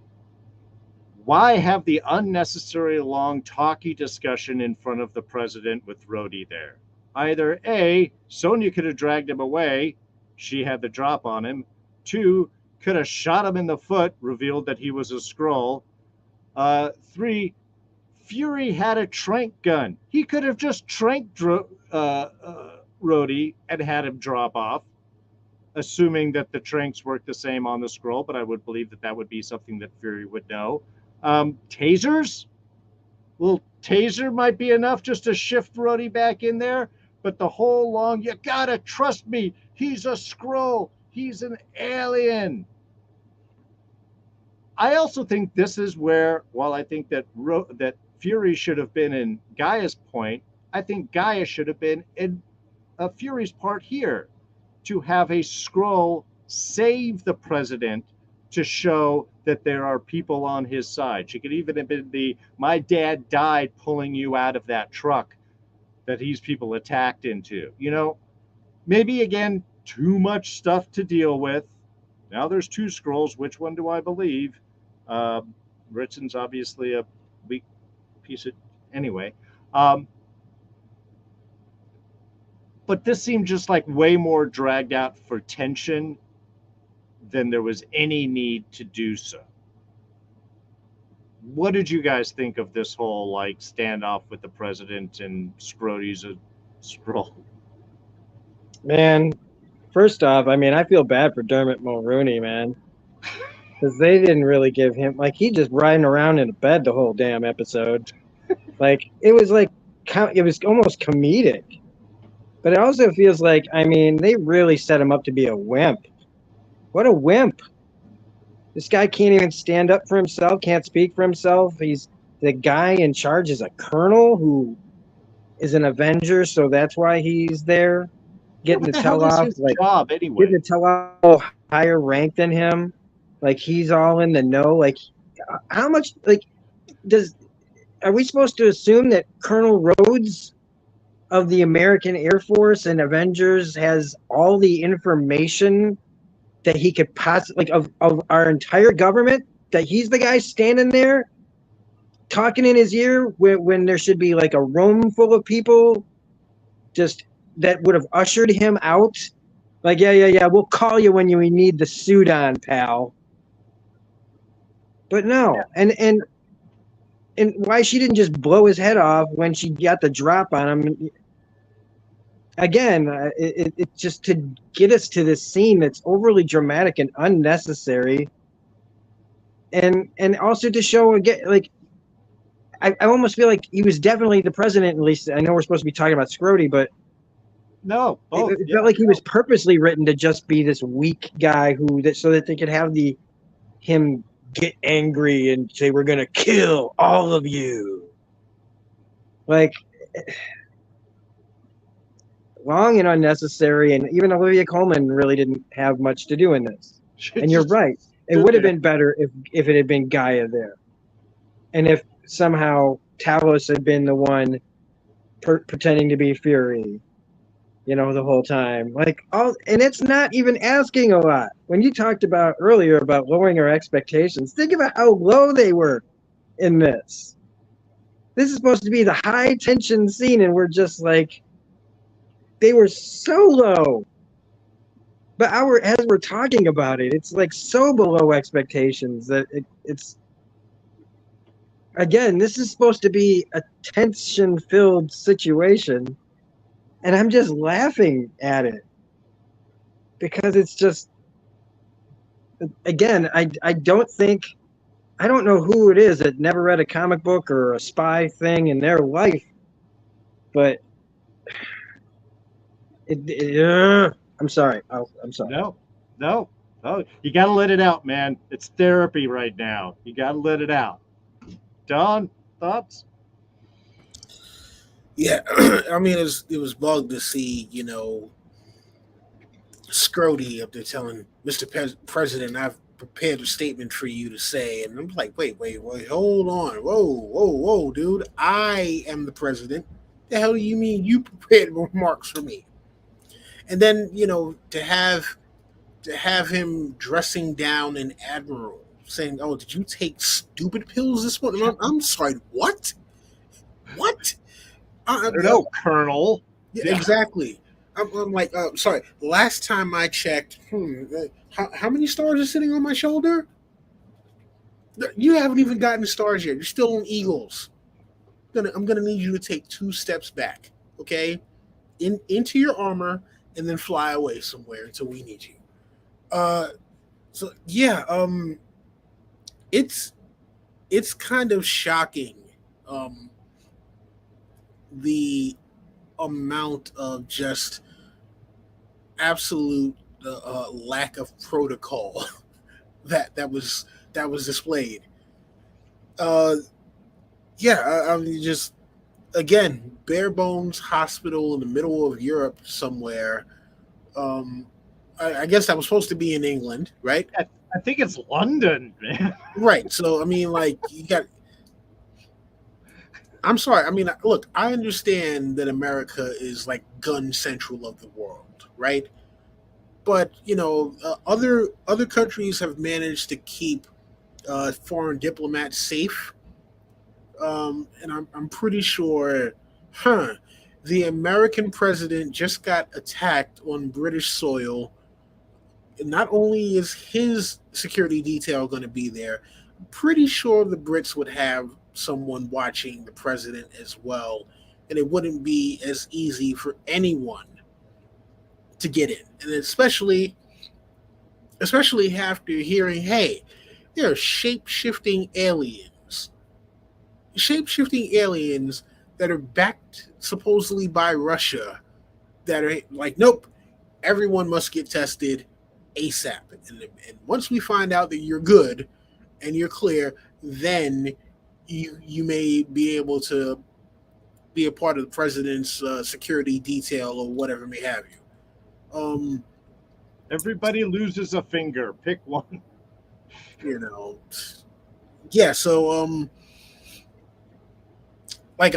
why have the unnecessary long talky discussion in front of the president with Rhodey there? Either A, Sonia could have dragged him away. She had the drop on him. 2, could have shot him in the foot, revealed that he was a Skrull. 3, Fury had a trank gun. He could have just tranked Rhodey and had him drop off, assuming that the tranks work the same on the Skrull, but I would believe that would be something that Fury would know. Tasers? Well, taser might be enough just to shift Rhodey back in there, but the whole long, you gotta trust me, he's a Skrull, he's an alien. I also think this is where, while I think that Fury should have been in Gaia's point, I think Gaia should have been in Fury's part here, to have a Skrull save the president to show that there are people on his side. She could even have been my dad died pulling you out of that truck that these people attacked into. Maybe, again, too much stuff to deal with. Now there's 2 Skrulls. Which one do I believe? Ritson's obviously a weak piece of... Anyway. but this seemed just like way more dragged out for tension than there was any need to do so. What did you guys think of this whole like standoff with the president and Scrody's a Skrull? Man, first off, I mean, I feel bad for Dermot Mulroney, man, because they didn't really give him like he just riding around in a bed the whole damn episode. Like it was almost comedic, but it also feels like I mean they really set him up to be a wimp. What a wimp! This guy can't even stand up for himself, can't speak for himself. He's the guy in charge is a colonel who is an Avenger, so that's why he's there, getting to tell off like job anyway. getting to tell off higher rank than him. Like he's all in the know. Like how much like are we supposed to assume that Colonel Rhodes of the American Air Force and Avengers has all the information that he could possibly, like, of our entire government, that he's the guy standing there talking in his ear when there should be like a room full of people just that would have ushered him out? Like, yeah, we'll call you when you need the suit on, pal. But no, yeah. And why she didn't just blow his head off when she got the drop on him? Again, it's just to get us to this scene that's overly dramatic and unnecessary, and also to show again, like I almost feel like he was definitely the president. At least I know we're supposed to be talking about Scrody, but no, it felt like he was purposely written to just be this weak guy so that they could have him get angry and say we're gonna kill all of you, like. Long and unnecessary, and even Olivia Colman really didn't have much to do in this. And you're right. It would have been better if it had been Gaia there. And if somehow Talos had been the one pretending to be Fury, the whole time. And it's not even asking a lot. When you talked about earlier about lowering our expectations, think about how low they were in this. This is supposed to be the high tension scene, and we're just like, they were so low. But as we're talking about it, it's like so below expectations that it's again, this is supposed to be a tension-filled situation, and I'm just laughing at it because it's just, again, I don't know who it is that never read a comic book or a spy thing in their life, but I'm sorry. I'm sorry. No. You got to let it out, man. It's therapy right now. You got to let it out. Don, thoughts? Yeah, I mean, it was bugged to see, Scrody up there telling Mr. President, I've prepared a statement for you to say. And I'm like, wait, hold on. Whoa, dude. I am the president. The hell do you mean you prepared remarks for me? And then, to have him dressing down an admiral, saying, "Oh, did you take stupid pills this morning?" I'm sorry, what? What? I don't know, Colonel. Yeah, exactly. I'm like, sorry. Last time I checked, how many stars are sitting on my shoulder? You haven't even gotten stars yet. You're still on Eagles. I'm gonna need you to take 2 steps back, okay? Into your armor, and then fly away somewhere until we need you. So yeah, it's kind of shocking, the amount of just absolute lack of protocol that was displayed. I mean, just again, bare bones hospital in the middle of Europe somewhere. I guess that was supposed to be in England, right? I think it's London, man. Right. So, I mean, like, you got. I'm sorry. I mean, look, I understand that America is like gun central of the world, right? But other countries have managed to keep foreign diplomats safe. And I'm pretty sure, The American president just got attacked on British soil. Not only is his security detail going to be there, I'm pretty sure the Brits would have someone watching the president as well, and it wouldn't be as easy for anyone to get in. And especially after hearing, hey, there are shape shifting aliens that are backed supposedly by Russia that are like, nope, everyone must get tested ASAP. And once we find out that you're good and you're clear, then you may be able to be a part of the president's security detail or whatever may have you. Everybody loses a finger. Pick one. You know, yeah. So like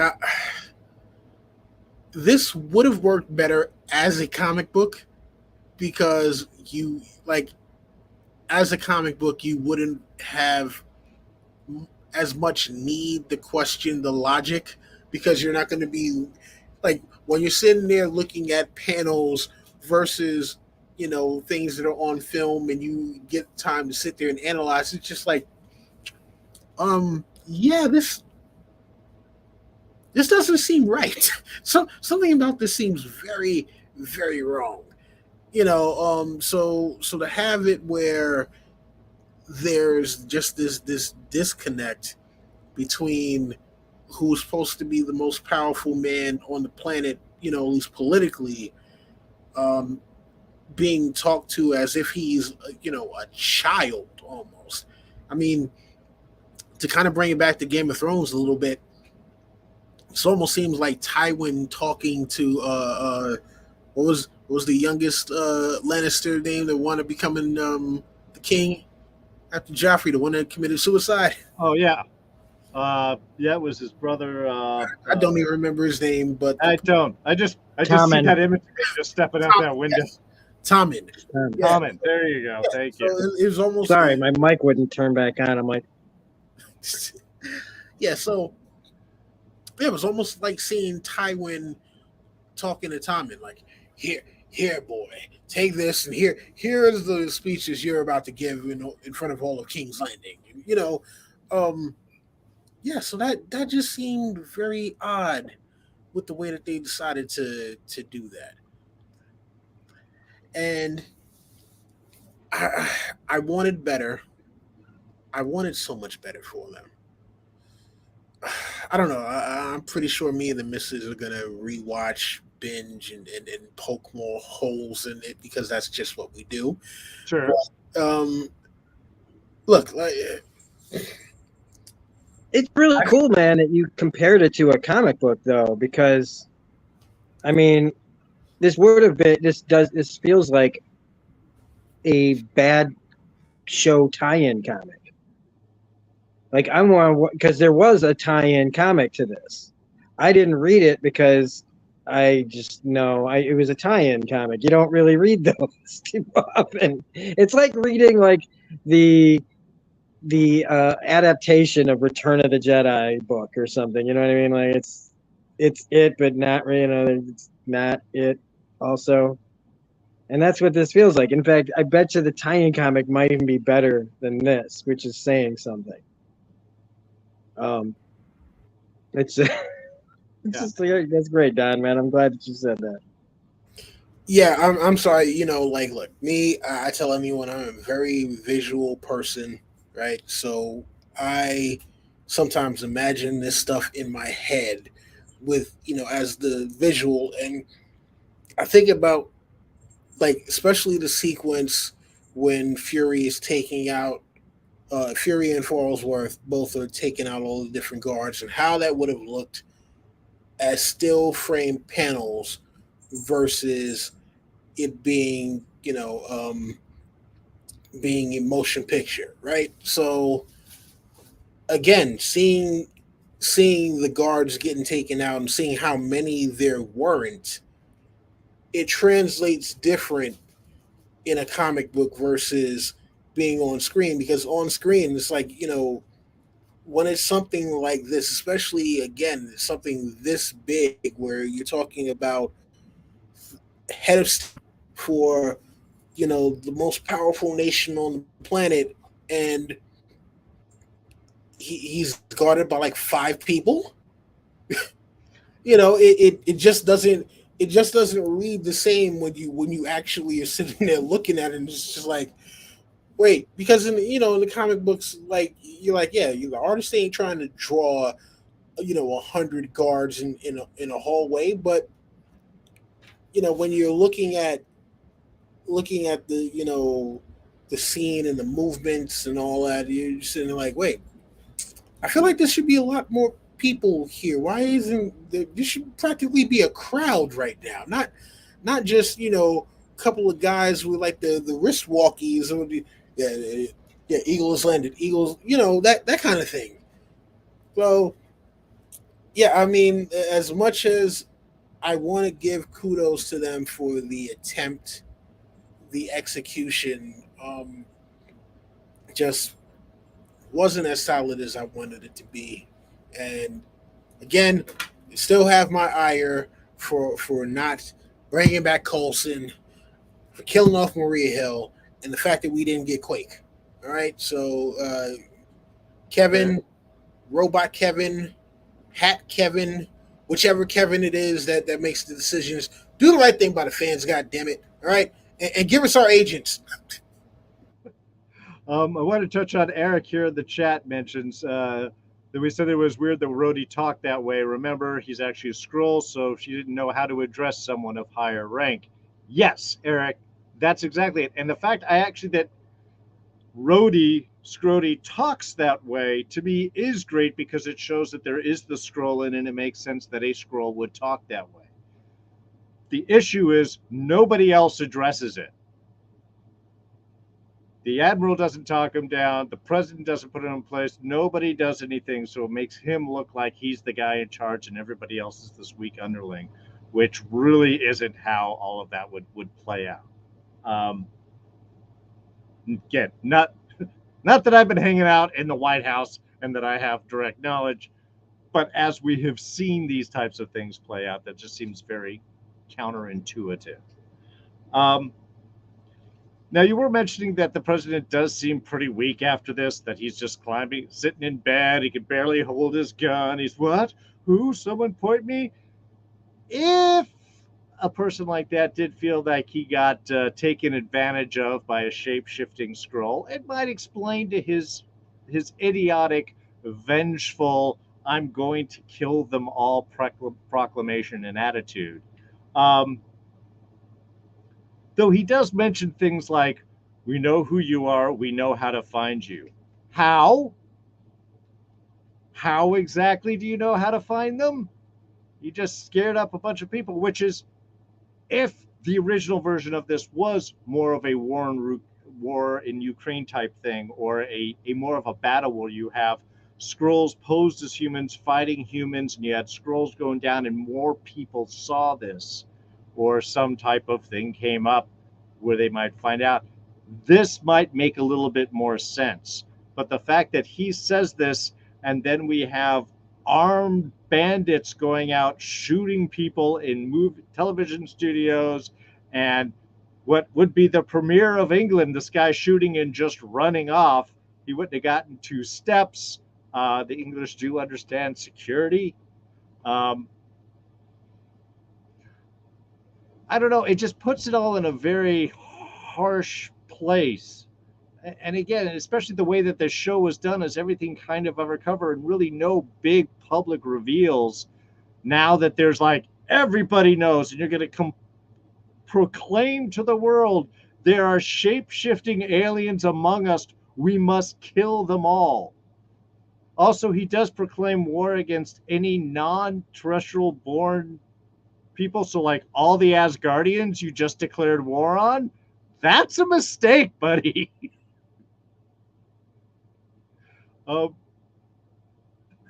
this would have worked better as a comic book because you like as a comic book you wouldn't have as much need to question the logic because you're not going to be like when you're sitting there looking at panels versus things that are on film and you get time to sit there and analyze. It's just like yeah, this doesn't seem right. So something about this seems very, very wrong. So to have it where there's just this disconnect between who's supposed to be the most powerful man on the planet, at least politically, being talked to as if he's a child almost. I mean, to kind of bring it back to Game of Thrones a little bit, it almost seems like Tywin talking to what was the youngest Lannister name that wanted becoming the king after Joffrey, the one that committed suicide. Oh yeah, yeah, it was his brother. I don't even remember his name, but I don't. I just see that image just stepping out that window. Yes. Tommen. Yeah. Tommen. There you go. Yeah. Thank So you. it was almost Sorry, my mic wouldn't turn back on. I'm like, yeah. So it was almost like seeing Tywin talking to Tommen, like, here, boy, take this, and here's the speeches you're about to give in front of all of King's Landing. Yeah. So that just seemed very odd with the way that they decided to do that, and I wanted better. I wanted so much better for them. I don't know. I'm pretty sure me and the missus are gonna rewatch, binge, and poke more holes in it because that's just what we do. Sure. But, look, it's really cool, man, that you compared it to a comic book, though, because, I mean, this would have been this feels like a bad show tie-in comic. Like I want because there was a tie-in comic to this. I didn't read it because I just know it was a tie-in comic. You don't really read those too often. It's like reading like the adaptation of Return of the Jedi book or something. You know what I mean? Like it's it, but not really. It's not it. Also, and that's what this feels like. In fact, I bet you the tie-in comic might even be better than this, which is saying something. It's just that's great, Don, man. I'm glad that you said that. Yeah, I'm sorry. Like, look, me, I tell anyone I'm a very visual person, right? So I sometimes imagine this stuff in my head with, as the visual. And I think about, like, especially the sequence when Fury is taking out, Fury and Farnsworth both are taking out all the different guards and how that would have looked as still frame panels versus it being, being a motion picture, right? So again, seeing the guards getting taken out and seeing how many there weren't, it translates different in a comic book versus being on screen, because on screen it's like, when it's something like this, especially again something this big, where you're talking about head of state for the most powerful nation on the planet, and he's guarded by like five people. It just doesn't read the same when you actually are sitting there looking at it, and it's just like, wait, because in the comic books, like you're like, yeah, the artist ain't trying to draw 100 guards in a hallway, but when you're looking at the scene and the movements and all that, you're just sitting there like, wait, I feel like there should be a lot more people here. Why isn't there? This should practically be a crowd right now, not just a couple of guys with like the wrist walkies or yeah, yeah, Eagles landed, Eagles, that kind of thing. So yeah, I mean, as much as I want to give kudos to them for the attempt, the execution, just wasn't as solid as I wanted it to be. And again, still have my ire for not bringing back Coulson, for killing off Maria Hill, and the fact that we didn't get Quake. All right, so Kevin, Robot Kevin, Hat Kevin, whichever Kevin it is that makes the decisions, do the right thing by the fans. God damn it! All right, and give us our agents. I want to touch on Eric here in the chat mentions that we said it was weird that Rhodey talked that way. Remember, he's actually a Skrull, so she didn't know how to address someone of higher rank. Yes, Eric, that's exactly it. And the fact that Rhodey Scrody talks that way to me is great because it shows that there is the Skrull in it, and it makes sense that a Skrull would talk that way. The issue is nobody else addresses it. The admiral doesn't talk him down. The president doesn't put him in place. Nobody does anything, so it makes him look like he's the guy in charge and everybody else is this weak underling, which really isn't how all of that would play out. Again, not that I've been hanging out in the White House and that I have direct knowledge, but as we have seen these types of things play out, that just seems very counterintuitive. Now, you were mentioning that the president does seem pretty weak after this, that he's just sitting in bed. He can barely hold his gun. He's, what? Who? Someone point me? If a person like that did feel like he got taken advantage of by a shape-shifting Skrull, it might explain to his idiotic, vengeful, I'm going to kill them all proclamation and attitude. Though he does mention things like, we know who you are, we know how to find you. How? How exactly do you know how to find them? You just scared up a bunch of people, which is, if the original version of this was more of a war in Ukraine type thing, or a more of a battle where you have Skrulls posed as humans fighting humans, and you had Skrulls going down, and more people saw this, or some type of thing came up where they might find out, this might make a little bit more sense. But the fact that he says this, and then we have armed bandits going out shooting people in television studios, and what would be the premiere of England, this guy shooting and just running off, he wouldn't have gotten 2 steps. The English do understand security. I don't know. It just puts it all in a very harsh place. And again, especially the way that the show was done, is everything kind of undercover and really no big public reveals. Now that there's like, everybody knows, and you're going to proclaim to the world, there are shape-shifting aliens among us. We must kill them all. Also, he does proclaim war against any non-terrestrial born people. So like all the Asgardians you just declared war on, that's a mistake, buddy.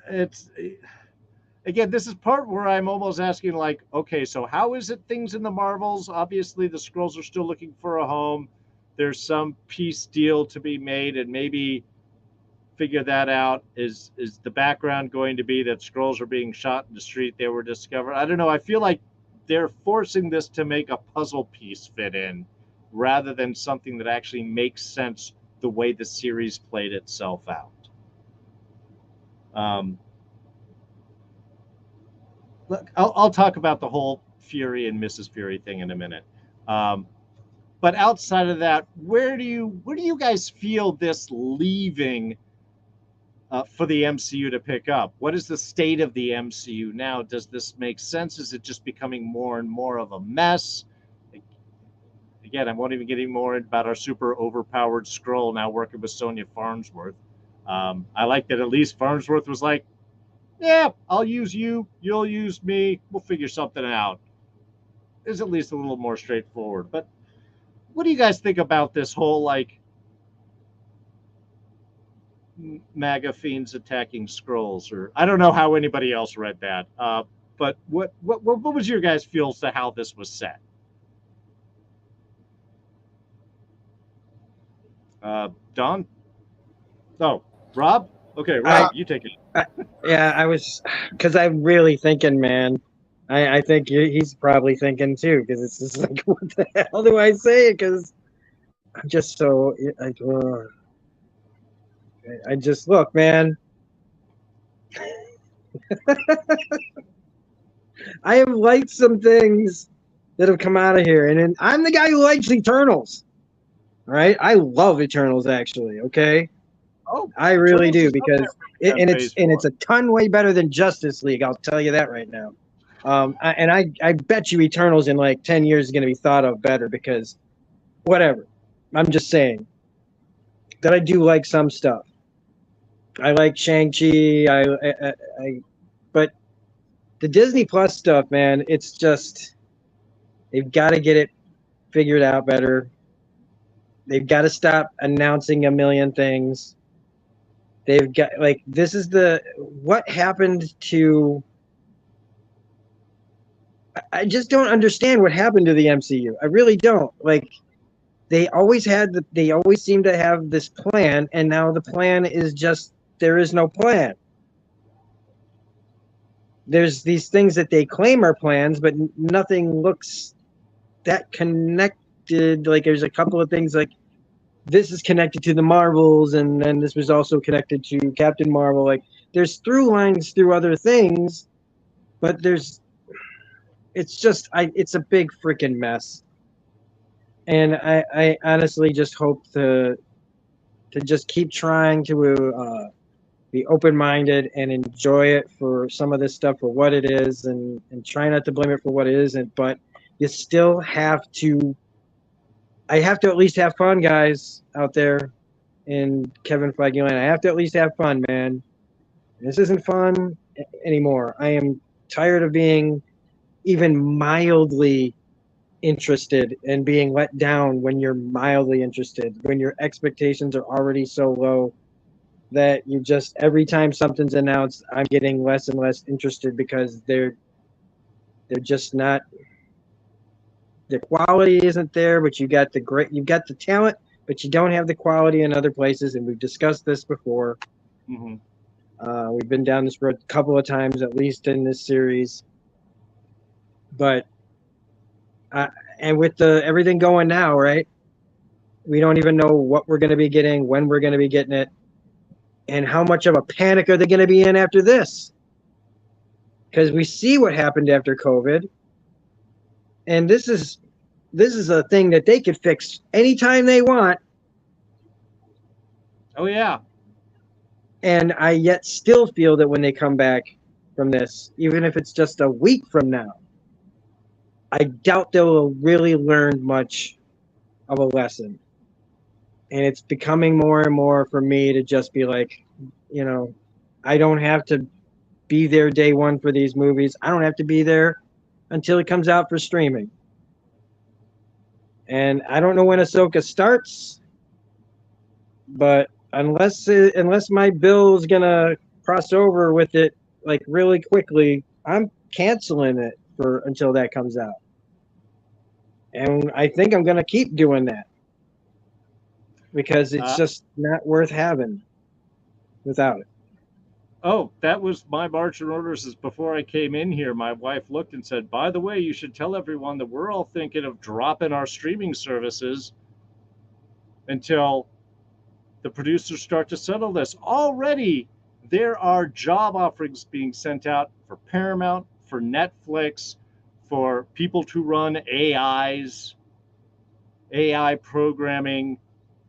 It's, again, this is part where I'm almost asking, like, okay, so how is it things in the Marvels? Obviously the Skrulls are still looking for a home. There's some peace deal to be made, and maybe figure that out? Is the background going to be that Skrulls are being shot in the street they were discovered? I don't know. I feel like they're forcing this to make a puzzle piece fit in rather than something that actually makes sense the way the series played itself out. Look, I'll talk about the whole Fury and Mrs. Fury thing in a minute. But outside of that, where do you guys feel this leaving for the MCU to pick up? What is the state of the MCU now? Does this make sense? Is it just becoming more and more of a mess? Again, I won't even get any more about our super overpowered Skrull now working with Sonia Farnsworth. I like that at least Farnsworth was like, yeah, I'll use you, you'll use me, we'll figure something out. It's at least a little more straightforward. But what do you guys think about this whole, like, MAGA fiends attacking Skrulls? Or I don't know how anybody else read that. But what was your guys' feels to how this was set? Don? Oh, Rob? Okay, Rob, you take it. Yeah, I was, because I'm really thinking, man. I think he's probably thinking too, because it's just like, what the hell do I say? Because I'm just so, I just, look, man. I have liked some things that have come out of here, and I'm the guy who likes Eternals. Right? I love Eternals, actually. Okay, I really do, because it's a ton way better than Justice League. I'll tell you that right now. I bet you Eternals in like 10 years is going to be thought of better, because whatever. I'm just saying that I do like some stuff. I like Shang-Chi. But the Disney Plus stuff, man, it's just, they've got to get it figured out better. They've got to stop announcing a million things. They've got, like, this is what happened to, I just don't understand what happened to the MCU. I really don't. Like, they always seem to have this plan, and now the plan is just, there is no plan. There's these things that they claim are plans, but nothing looks that connected. Like, there's a couple of things like, this is connected to the Marvels, and then this was also connected to Captain Marvel. Like, there's through lines through other things, but it's a big freaking mess. And I honestly just hope to just keep trying to be open-minded and enjoy it for some of this stuff for what it is, and try not to blame it for what it isn't. But you still have to, I have to at least have fun, guys, out there in Kevin Feige land. I have to at least have fun, man. This isn't fun anymore. I am tired of being even mildly interested and being let down when you're mildly interested, when your expectations are already so low that you just, every time something's announced, I'm getting less and less interested, because they're just not, the quality isn't there. But you've got the talent, but you don't have the quality in other places, and we've discussed this before. Mm-hmm. We've been down this road a couple of times, at least in this series. But and with everything going now, right? We don't even know what we're going to be getting, when we're going to be getting it, and how much of a panic are they going to be in after this? Because we see what happened after COVID, and this is a thing that they could fix anytime they want. Oh yeah. And I yet still feel that when they come back from this, even if it's just a week from now, I doubt they will really learn much of a lesson. And it's becoming more and more for me to just be like, I don't have to be there day one for these movies. I don't have to be there until it comes out for streaming. And I don't know when Ahsoka starts, but unless my bill's gonna cross over with it like really quickly, I'm canceling it until that comes out. And I think I'm gonna keep doing that, because it's just not worth having. without it. Oh, that was my marching orders. Is before I came in here, my wife looked and said, "By the way, you should tell everyone that we're all thinking of dropping our streaming services until the producers start to settle this." Already, there are job offerings being sent out for Paramount, for Netflix, for people to run AI programming.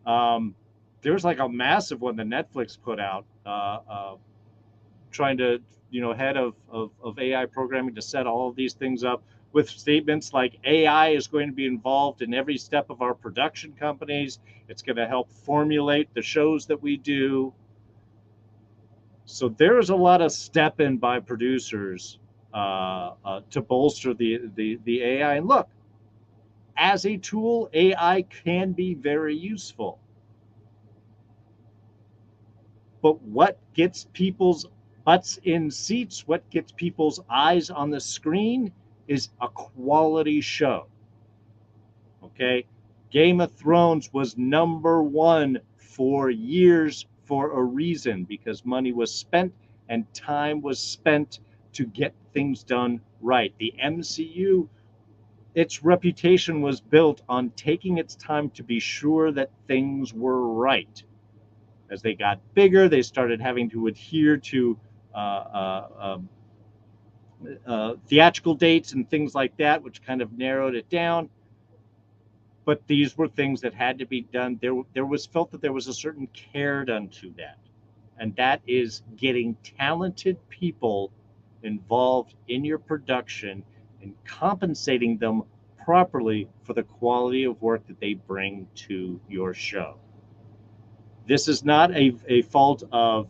Um, there's like a massive one that Netflix put out, trying to, head of AI programming to set all of these things up with statements like AI is going to be involved in every step of our production companies. It's going to help formulate the shows that we do. So there's a lot of step in by producers to bolster the AI. And look, as a tool, AI can be very useful. But what gets people's butts in seats, what gets people's eyes on the screen is a quality show. Okay? Game of Thrones was #1 for years for a reason, because money was spent and time was spent to get things done right. The MCU, its reputation was built on taking its time to be sure that things were right. As they got bigger, they started having to adhere to theatrical dates and things like that, which kind of narrowed it down. But these were things that had to be done. There was felt that there was a certain care done to that, and that is getting talented people involved in your production and compensating them properly for the quality of work that they bring to your show. This is not a fault of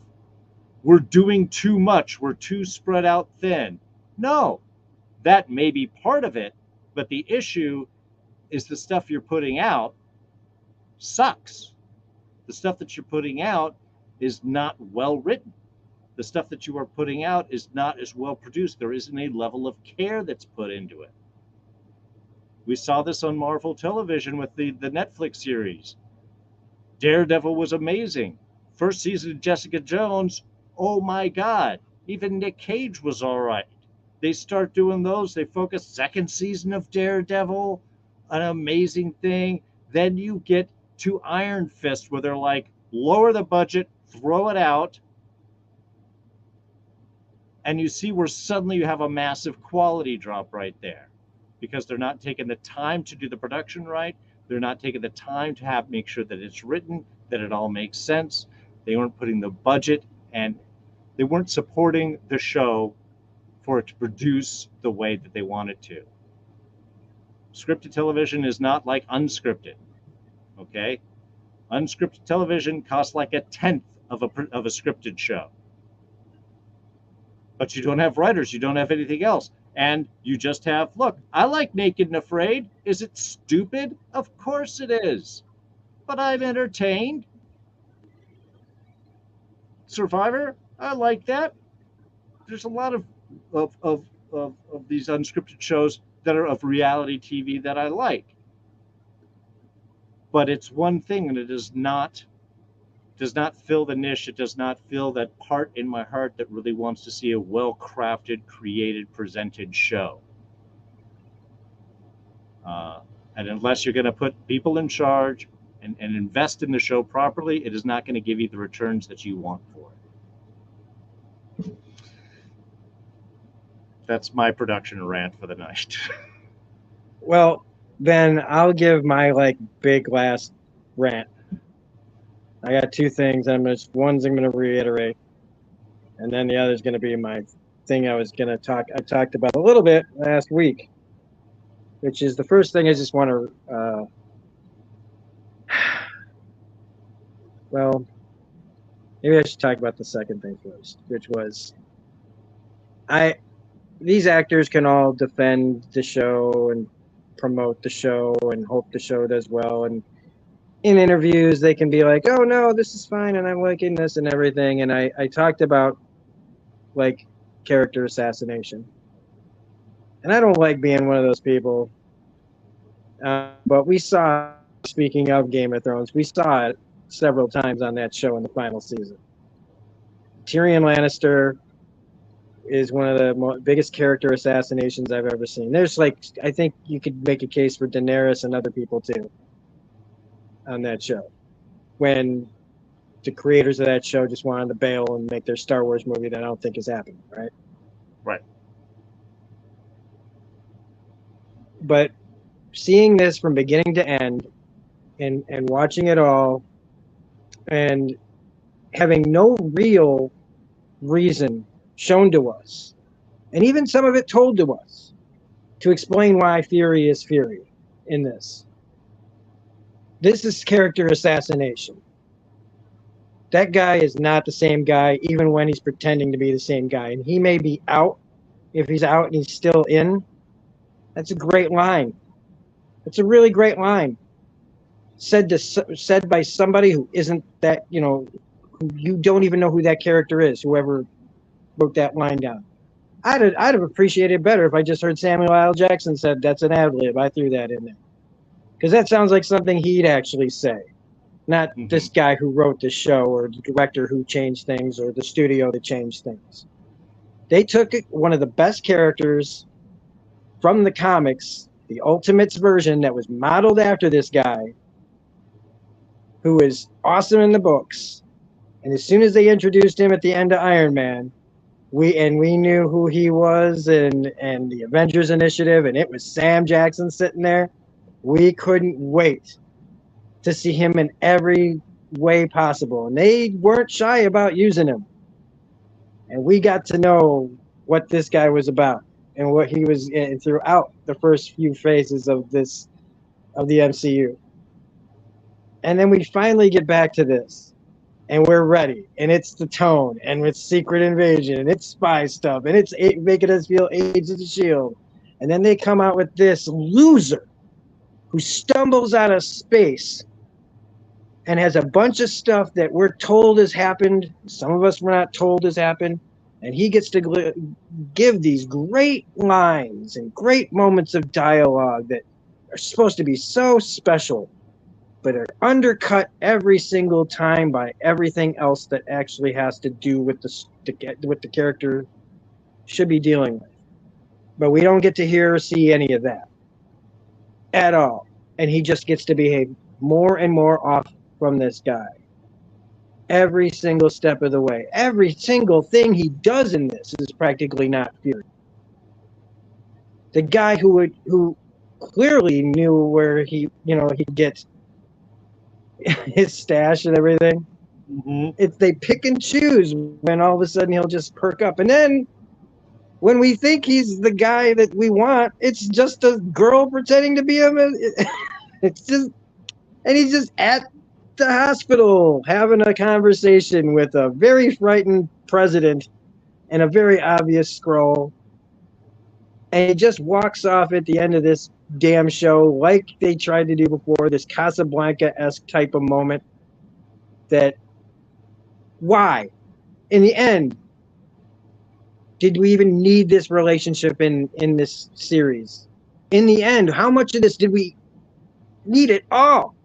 we're doing too much, we're too spread out thin. No, that may be part of it, but the issue is the stuff you're putting out sucks. The stuff that you're putting out is not well written. The stuff that you are putting out is not as well produced. There isn't a level of care that's put into it. We saw this on Marvel Television with the Netflix series. Daredevil was amazing. First season of Jessica Jones, oh my God. Even Nick Cage was all right. They start doing those. They focus. Second season of Daredevil, an amazing thing. Then you get to Iron Fist, where they're like, lower the budget, throw it out. And you see where suddenly you have a massive quality drop right there, because they're not taking the time to do the production right. They're not taking the time to make sure that it's written, that it all makes sense. They weren't putting the budget, and they weren't supporting the show for it to produce the way that they wanted to. Scripted television is not like unscripted. Okay? Unscripted television costs like 1/10 of a scripted show. But you don't have writers, you don't have anything else. And you just have, look, I like Naked and Afraid. Is it stupid? Of course it is. But I'm entertained. Survivor, I like that. There's a lot of these unscripted shows that are of reality TV that I like. But it's one thing, and it does not fill the niche. It does not fill that part in my heart that really wants to see a well-crafted, created, presented show. And unless you're going to put people in charge and invest in the show properly, it is not going to give you the returns that you want for it. That's my production rant for the night. Well, then I'll give my big last rant. I got two things. One's I'm gonna reiterate, and then the other's gonna be my thing I talked about a little bit last week, which is the first thing I just want to. Well, maybe I should talk about the second thing first, which was these actors can all defend the show and promote the show and hope the show does well, and in interviews they can be like, oh no, this is fine and I'm liking this and everything. And I talked about character assassination, and I don't like being one of those people, but we saw, speaking of Game of Thrones, we saw it several times on that show in the final season. Tyrion Lannister is one of the biggest character assassinations I've ever seen. There's like, I think you could make a case for Daenerys and other people too on that show. When the creators of that show just wanted to bail and make their Star Wars movie that I don't think is happening, right? Right. But seeing this from beginning to end and watching it all and having no real reason shown to us, and even some of it told to us, to explain why Fury is Fury in this. This is character assassination. That guy is not the same guy, even when he's pretending to be the same guy. And he may be out. If he's out and he's still in, that's a great line. It's a really great line. Said by somebody who isn't that, who you don't even know who that character is, whoever wrote that line down. I'd have appreciated it better if I just heard Samuel L. Jackson said that's an ad lib. I threw that in there. Because that sounds like something he'd actually say. Not this guy who wrote the show or the director who changed things or the studio that changed things. They took one of the best characters from the comics, the Ultimates version that was modeled after this guy, who is awesome in the books. And as soon as they introduced him at the end of Iron Man, we knew who he was and the Avengers Initiative, and it was Sam Jackson sitting there. We couldn't wait to see him in every way possible. And they weren't shy about using him. And we got to know what this guy was about and what he was in throughout the first few phases of the MCU. And then we finally get back to this. And we're ready. And it's the tone. And it's Secret Invasion. And it's spy stuff. And it's making us feel Agents of S.H.I.E.L.D. And then they come out with this loser who stumbles out of space and has a bunch of stuff that we're told has happened. Some of us were not told has happened. And he gets to give these great lines and great moments of dialogue that are supposed to be so special, but are undercut every single time by everything else that actually has to do with what the character should be dealing with. But we don't get to hear or see any of that at all. And he just gets to behave more and more off from this guy every single step of the way. Every single thing he does in this is practically not Fury. The guy who clearly knew where he'd get his stash and everything. If they pick and choose when all of a sudden he'll just perk up. And then when we think he's the guy that we want, it's just a girl pretending to be him. It's just, and he's just at the hospital having a conversation with a very frightened president and a very obvious Skrull. And he just walks off at the end of this damn show like they tried to do before, this Casablanca-esque type of moment. That, why? In the end, did we even need this relationship in this series? In the end, how much of this did we need it all?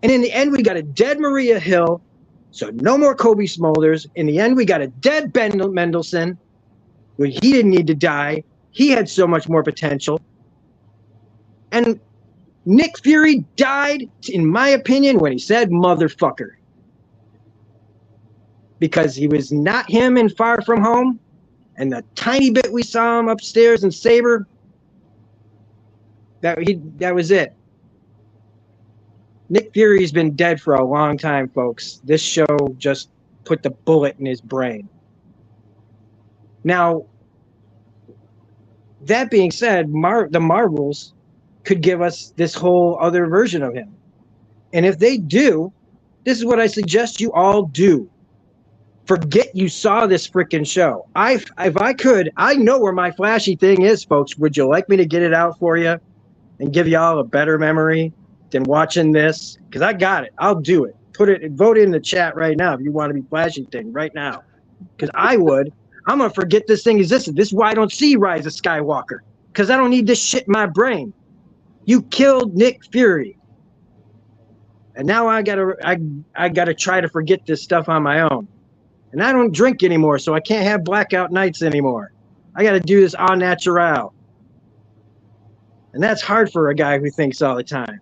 And in the end, we got a dead Maria Hill, so no more Kobe Smulders. In the end, we got a dead Ben Mendelsohn, when he didn't need to die. He had so much more potential. And Nick Fury died, in my opinion, when he said motherfucker. Because he was not him in Far From Home, and the tiny bit we saw him upstairs in Saber, that was it. Nick Fury's been dead for a long time, folks. This show just put the bullet in his brain. Now, that being said, the Marvels could give us this whole other version of him. And if they do, this is what I suggest you all do. Forget you saw this freaking show. If I could, I know where my flashy thing is, folks. Would you like me to get it out for you and give y'all a better memory than watching this? Because I got it. I'll do it. Vote in the chat right now if you want to be flashy thing right now. Because I would. I'm going to forget this thing existed. This is why I don't see Rise of Skywalker. Because I don't need this shit in my brain. You killed Nick Fury. And now I gotta try to forget this stuff on my own. And I don't drink anymore, so I can't have blackout nights anymore. I got to do this au natural. And that's hard for a guy who thinks all the time.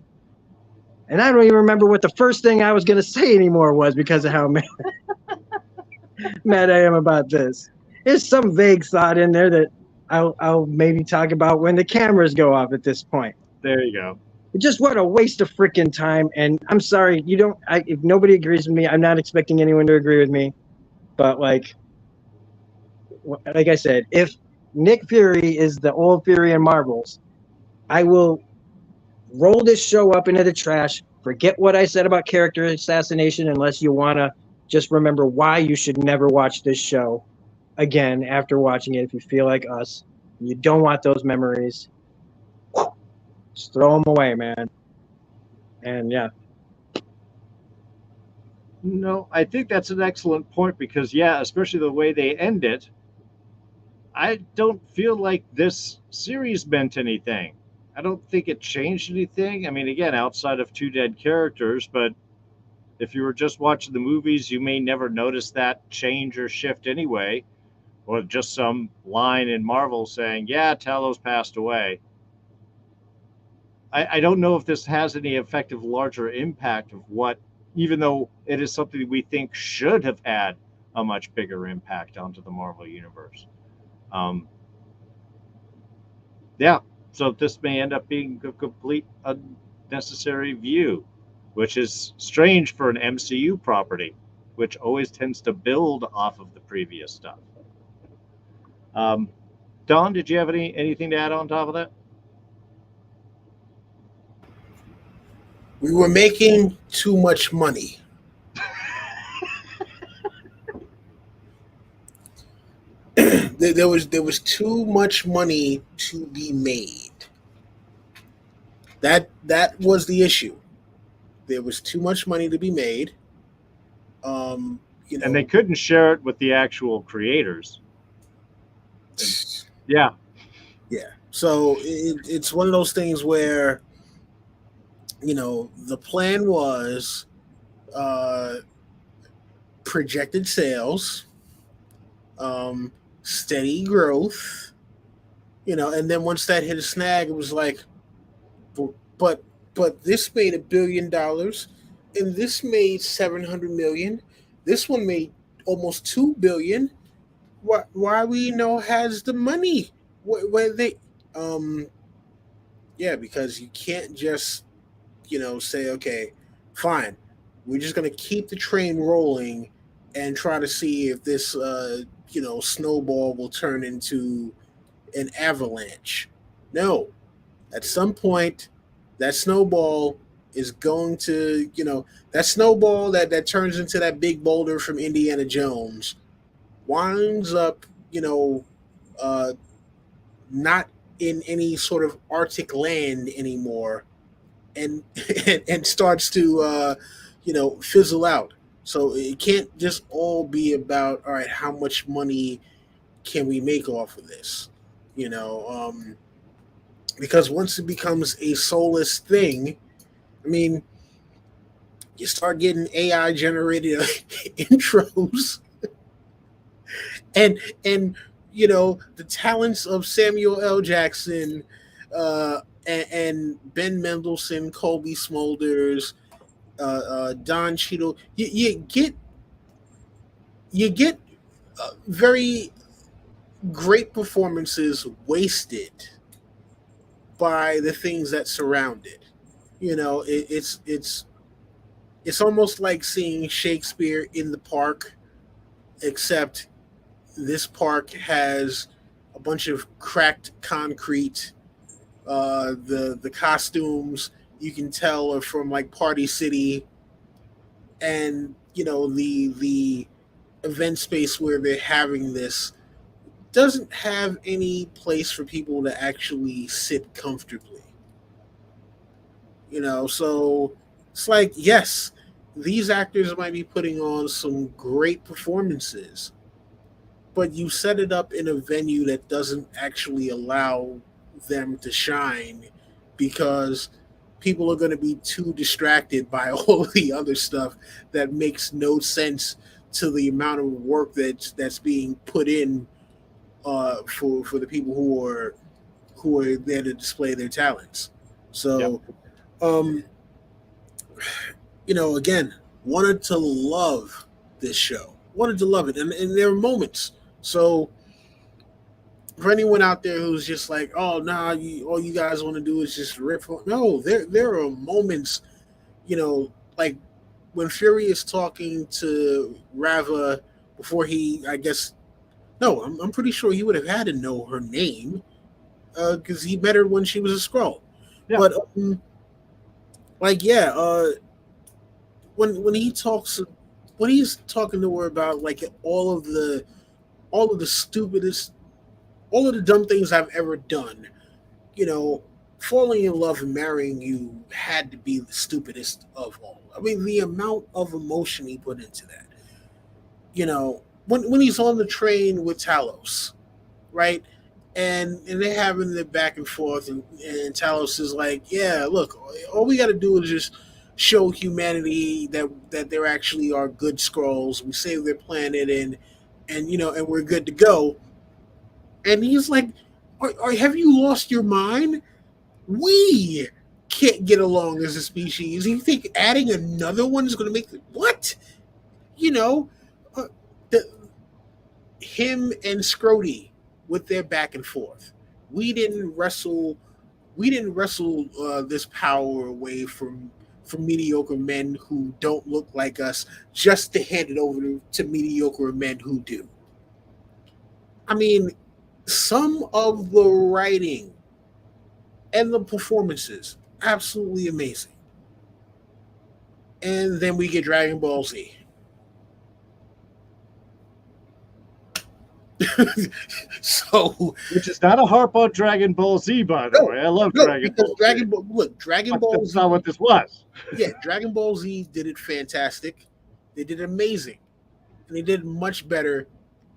And I don't even remember what the first thing I was going to say anymore was because of how mad I am about this. There's some vague thought in there that I'll maybe talk about when the cameras go off at this point. There you go. Just what a waste of freaking time. And I'm sorry, if nobody agrees with me, I'm not expecting anyone to agree with me. But like I said, if Nick Fury is the old Fury in Marvels, I will roll this show up into the trash. Forget what I said about character assassination unless you want to just remember why you should never watch this show again after watching it if you feel like us. You don't want those memories. Just throw them away, man. And yeah. No, I think that's an excellent point because, yeah, especially the way they end it, I don't feel like this series meant anything. I don't think it changed anything. I mean, again, outside of two dead characters, but if you were just watching the movies, you may never notice that change or shift anyway, or just some line in Marvel saying, yeah, Talos passed away. I don't know if this has any effective larger impact of what, even though it is something we think should have had a much bigger impact onto the Marvel Universe. Yeah, so this may end up being a complete unnecessary view, which is strange for an MCU property, which always tends to build off of the previous stuff. Don, did you have anything to add on top of that? We were making too much money. There was too much money to be made. That was the issue. There was too much money to be made. And they couldn't share it with the actual creators. Yeah. So it's one of those things where, the plan was projected sales, steady growth, and then once that hit a snag, it was like, but this made $1 billion, and this made 700 million. This one made almost 2 billion. Why we has the money? Where they? Yeah, because you can't just say, okay, fine, we're just gonna keep the train rolling and try to see if this snowball will turn into an avalanche. No, at some point, that snowball is going to, that snowball that turns into that big boulder from Indiana Jones winds up, not in any sort of Arctic land anymore, and and starts to, fizzle out. So it can't just all be about, all right, how much money can we make off of this, because once it becomes a soulless thing, I mean, you start getting AI generated intros, and the talents of Samuel L. Jackson, and Ben Mendelsohn, Colby Smulders, Don Cheadle. You get very great performances wasted by the things that surround it. It's almost like seeing Shakespeare in the park, except this park has a bunch of cracked concrete. The costumes, you can tell, are from like Party City, and the event space where they're having this doesn't have any place for people to actually sit comfortably. So it's like, yes, these actors might be putting on some great performances, but you set it up in a venue that doesn't actually allow them to shine because people are going to be too distracted by all of the other stuff that makes no sense to the amount of work that's being put in for the people who are there to display their talents. Yep. So, um, again, wanted to love this show, wanted to love it, and there are moments. So, for anyone out there who's just like, oh, nah, all you guys want to do is just rip. No, there are moments, like when Fury is talking to Rava before he, I guess, no, I'm pretty sure he would have had to know her name because he met her when she was a Skrull. Yeah. But like, yeah, when he talks, when he's talking to her about like all of the stupidest, all of the dumb things I've ever done, falling in love and marrying you had to be the stupidest of all. I mean, the amount of emotion he put into that. When he's on the train with Talos, right? And they're having the back and forth, and Talos is like, yeah, look, all we got to do is just show humanity that there actually are good Skrulls. We save their planet, and we're good to go. And he's like, have you lost your mind? We can't get along as a species. You think adding another one is going to make what? Uh, the, him and Scrody with their back and forth. We didn't wrestle. We didn't wrestle this power away from mediocre men who don't look like us, just to hand it over to mediocre men who do. I mean, some of the writing and the performances absolutely amazing. And then we get Dragon Ball Z. So, which is not a harp on Dragon Ball Z, by the way. I love Dragon Ball Z. Dragon Ball That's Z. not what this was. Yeah, Dragon Ball Z did it fantastic. They did amazing, and they did much better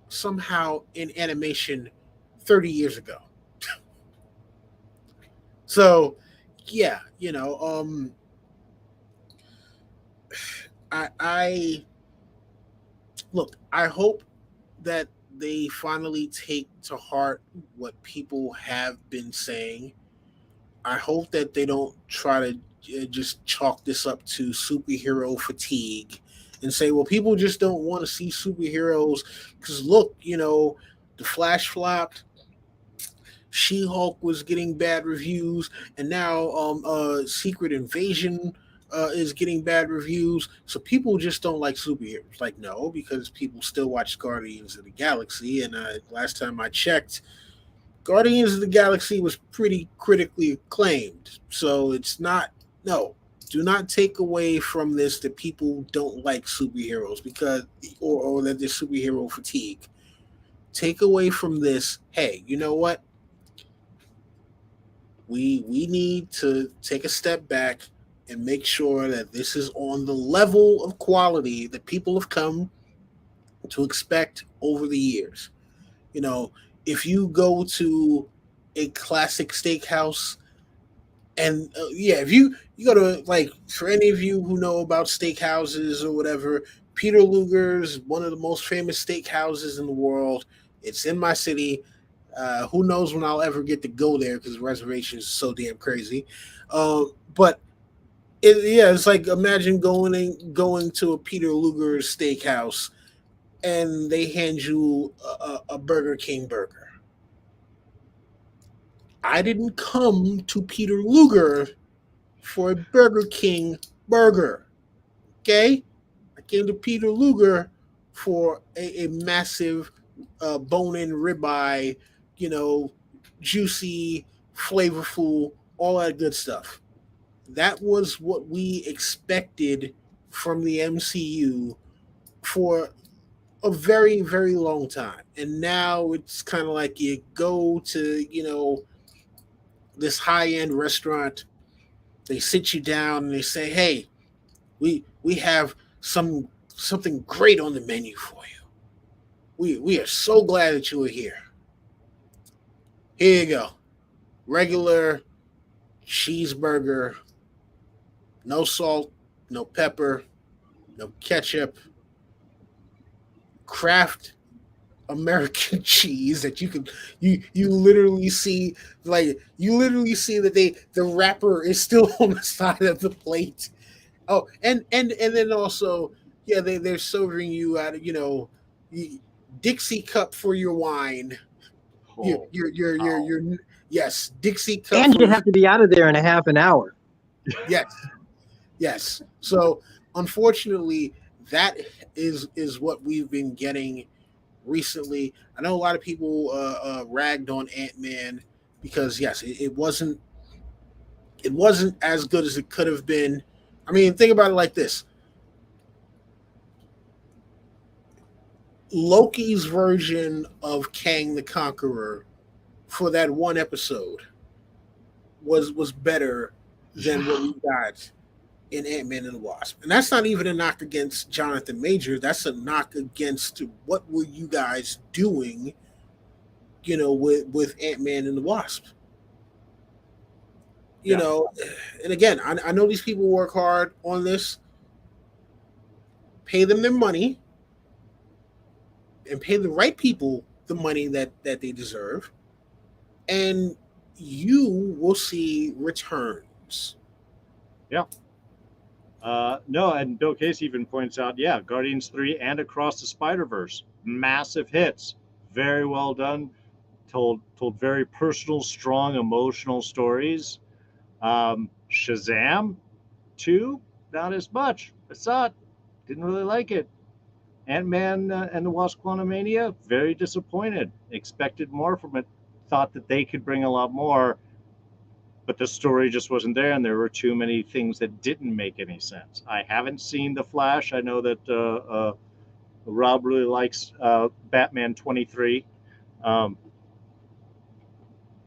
somehow in animation 30 years ago. So, yeah, I look. I hope that they finally take to heart what people have been saying. I hope that they don't try to just chalk this up to superhero fatigue and say, well, people just don't want to see superheroes because look, the Flash flopped, She-Hulk was getting bad reviews, and now Secret Invasion is getting bad reviews. So people just don't like superheroes. Like, no, because people still watch Guardians of the Galaxy, and last time I checked, Guardians of the Galaxy was pretty critically acclaimed. So it's not, no, do not take away from this that people don't like superheroes because, or that there's superhero fatigue. Take away from this, hey, you know what? We need to take a step back and make sure that this is on the level of quality that people have come to expect over the years. If you go to a classic steakhouse, and if you go to, like, for any of you who know about steakhouses or whatever, Peter Luger's one of the most famous steakhouses in the world. It's in my city. Who knows when I'll ever get to go there because reservations are so damn crazy. But it's like, imagine going to a Peter Luger's steakhouse and they hand you a Burger King burger. I didn't come to Peter Luger for a Burger King burger. Okay? I came to Peter Luger for a massive bone-in ribeye, juicy, flavorful, all that good stuff. That was what we expected from the MCU for a very, very long time. And now it's kind of like you go to, this high-end restaurant, they sit you down and they say, hey, we have something great on the menu for you. We are so glad that you are here. Here you go. Regular cheeseburger, no salt, no pepper, no ketchup, Kraft American cheese that you literally see, like you literally see that the wrapper is still on the side of the plate. Oh, and then also, yeah, they're serving you out of, Dixie cup for your wine. Oh, wow. Your yes, Dixie cup And for you have to be out of there in a half an hour. yes, yes. So unfortunately, that is what we've been getting recently. I know a lot of people ragged on Ant-Man because yes, it wasn't as good as it could have been. I mean, think about it like this: Loki's version of Kang the Conqueror for that one episode was better than what we got in Ant-Man and the Wasp. And that's not even a knock against Jonathan Major. That's a knock against what were you guys doing, with Ant-Man and the Wasp. You Yeah. know, and again, I know these people work hard on this. Pay them their money and pay the right people the money that they deserve, and you will see returns. Yeah. No, and Bill Case even points out, yeah, Guardians 3 and Across the Spider-Verse, massive hits, very well done, told very personal, strong, emotional stories. Shazam 2, not as much. I saw it, didn't really like it. Ant-Man and the Wasp: Quantumania, very disappointed. Expected more from it. Thought that they could bring a lot more, but the story just wasn't there, and there were too many things that didn't make any sense. I haven't seen The Flash. I know that Rob really likes Batman 23. Um,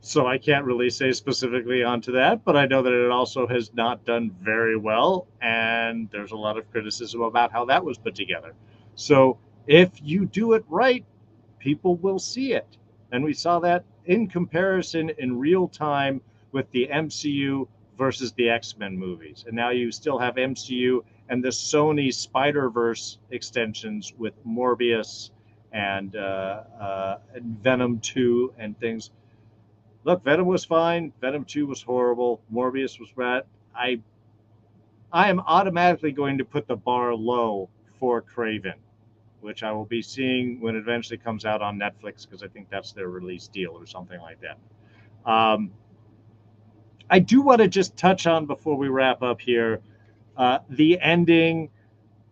so I can't really say specifically onto that, but I know that it also has not done very well, and there's a lot of criticism about how that was put together. So if you do it right, people will see it. And we saw that in comparison in real time with the MCU versus the X-Men movies. And now you still have MCU and the Sony Spider-Verse extensions with Morbius and Venom 2 and things. Look, Venom was fine. Venom 2 was horrible. Morbius was bad. I I am automatically going to put the bar low for Craven, which I will be seeing when it eventually comes out on Netflix because I think that's their release deal or something like that. Um, I do want to just touch on before we wrap up here the ending.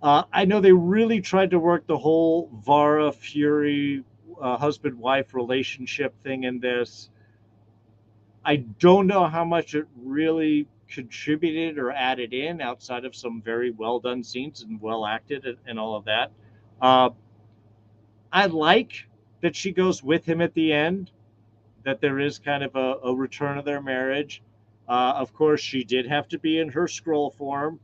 I know they really tried to work the whole Vara Fury husband wife relationship thing in this. I don't know how much it really contributed or added in outside of some very well done scenes and well acted and all of that. Uh, I like that she goes with him at the end, that there is kind of a return of their marriage. Of course, she did have to be in her scroll form.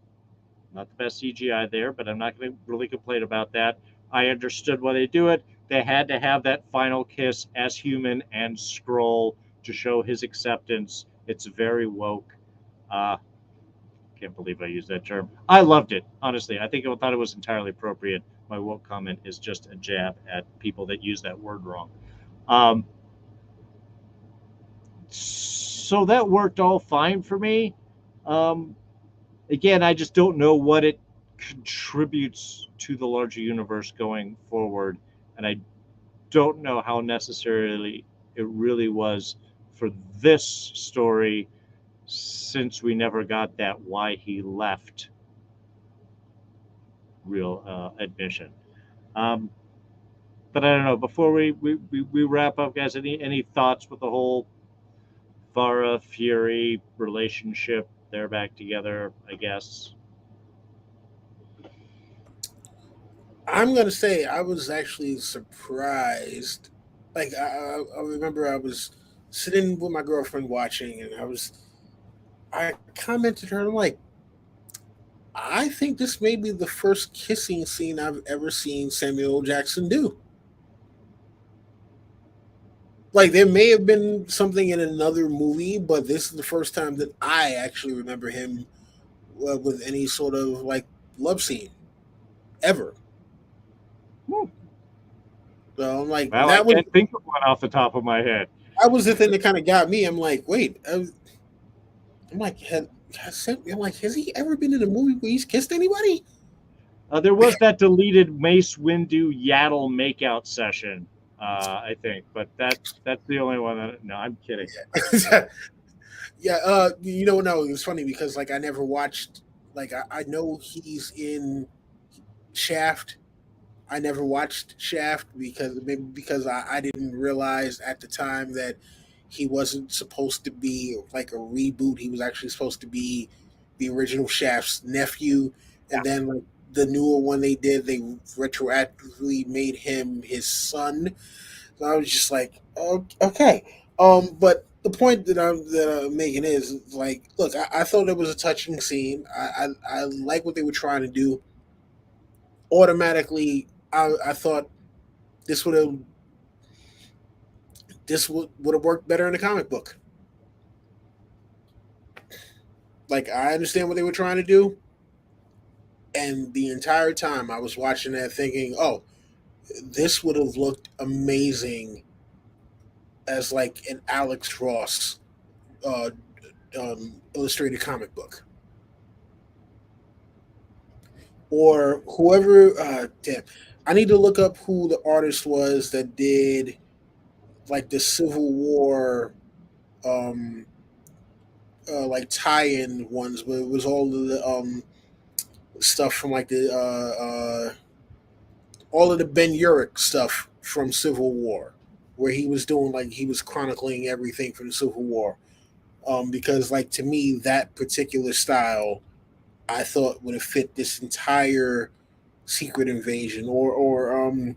Not the best CGI there, but I'm not going to really complain about that. I understood why they do it. They had to have that final kiss as human and scroll to show his acceptance. It's very woke. Uh, can't believe I used that term. I loved it, honestly. I thought it was entirely appropriate. My woke comment is just a jab at people that use that word wrong. Um, so that worked all fine for me. Um, Again, I just don't know what it contributes to the larger universe going forward, and I don't know how necessarily it really was for this story, since we never got that why he left real admission. Um, but I don't know. Before we wrap up, guys, any thoughts with the whole Vara Fury relationship? They're back together, I guess. I'm gonna say I was actually surprised. Like I remember I was sitting with my girlfriend watching, and I commented to her, I'm like, I think this may be the first kissing scene I've ever seen Samuel L. Jackson do. Like there may have been something in another movie, but this is the first time that I actually remember him with any sort of like love scene ever. Woo. So I'm like, Well, I can't think of one off the top of my head. that was the thing that kind of got me. I'm like, wait, I'm like, has he ever been in a movie where he's kissed anybody? There was that deleted Mace Windu Yaddle makeout session, I think, but that's the only one. No, I'm kidding. Yeah, no, it was funny because like I never watched. Like I know he's in Shaft. I never watched Shaft because I didn't realize at the time that he wasn't supposed to be like a reboot. He was actually supposed to be the original Shaft's nephew, and then like the newer one they did, they retroactively made him his son. So I was just like, oh, okay. But the point that I'm making is like, look, I thought it was a touching scene. I like what they were trying to do. Automatically, I thought this would have would have worked better in the comic book. Like I understand what they were trying to do, and the entire time I was watching that thinking, oh, this would have looked amazing as like an Alex Ross uh, illustrated comic book, or whoever. Damn, I need to look up who the artist was that did like the Civil War, um, like tie-in ones, but it was all of the stuff from like the all of the Ben Urich stuff from Civil War, where he was doing like he was chronicling everything from the Civil War. Because like to me that particular style I thought would have fit this entire Secret Invasion, or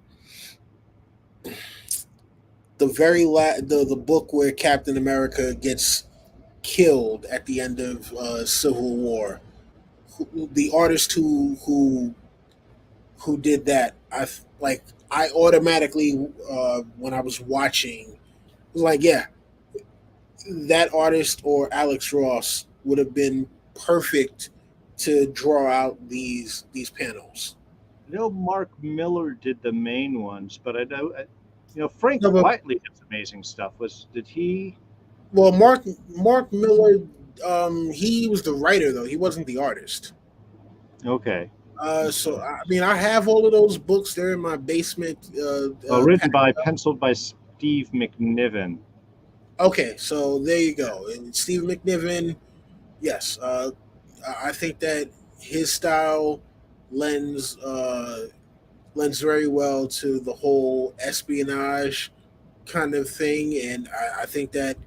the book where Captain America gets killed at the end of Civil War. The artist who did that, I automatically when I was watching was like, yeah, that artist or Alex Ross would have been perfect to draw out these panels. I know Mark Miller did the main ones, but I know, Frank No, but, Whiteley does amazing stuff. Did he? well, Mark Miller, he was the writer though. He wasn't the artist. Okay. So I mean, I have all of those books. They're in my basement. Written by, penciled by Steve McNiven. Okay, so there you go. And Steve McNiven, yes, I think that his style lends lends very well to the whole espionage kind of thing, and I think that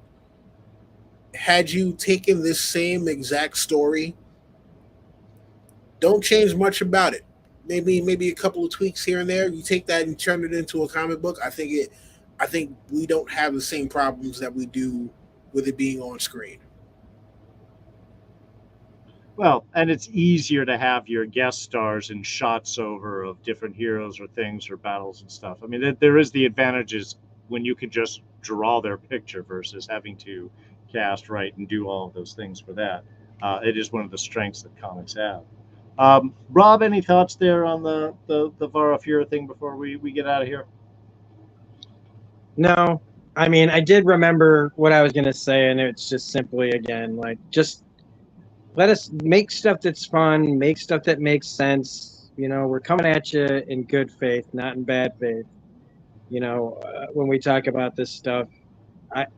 had you taken this same exact story, don't change much about it. Maybe a couple of tweaks here and there. You take that and turn it into a comic book. I think we don't have the same problems that we do with it being on screen. Well, and it's easier to have your guest stars in shots over of different heroes or things or battles and stuff. I mean, there is the advantages when you can just draw their picture versus having to cast, write, and do all of those things for that. It is one of the strengths that comics have. Rob, any thoughts there on the Vara Fura thing before we get out of here? No, I mean, I did remember what I was going to say, and it's just simply, again, like, just let us make stuff that's fun, make stuff that makes sense. We're coming at you in good faith, not in bad faith. When we talk about this stuff,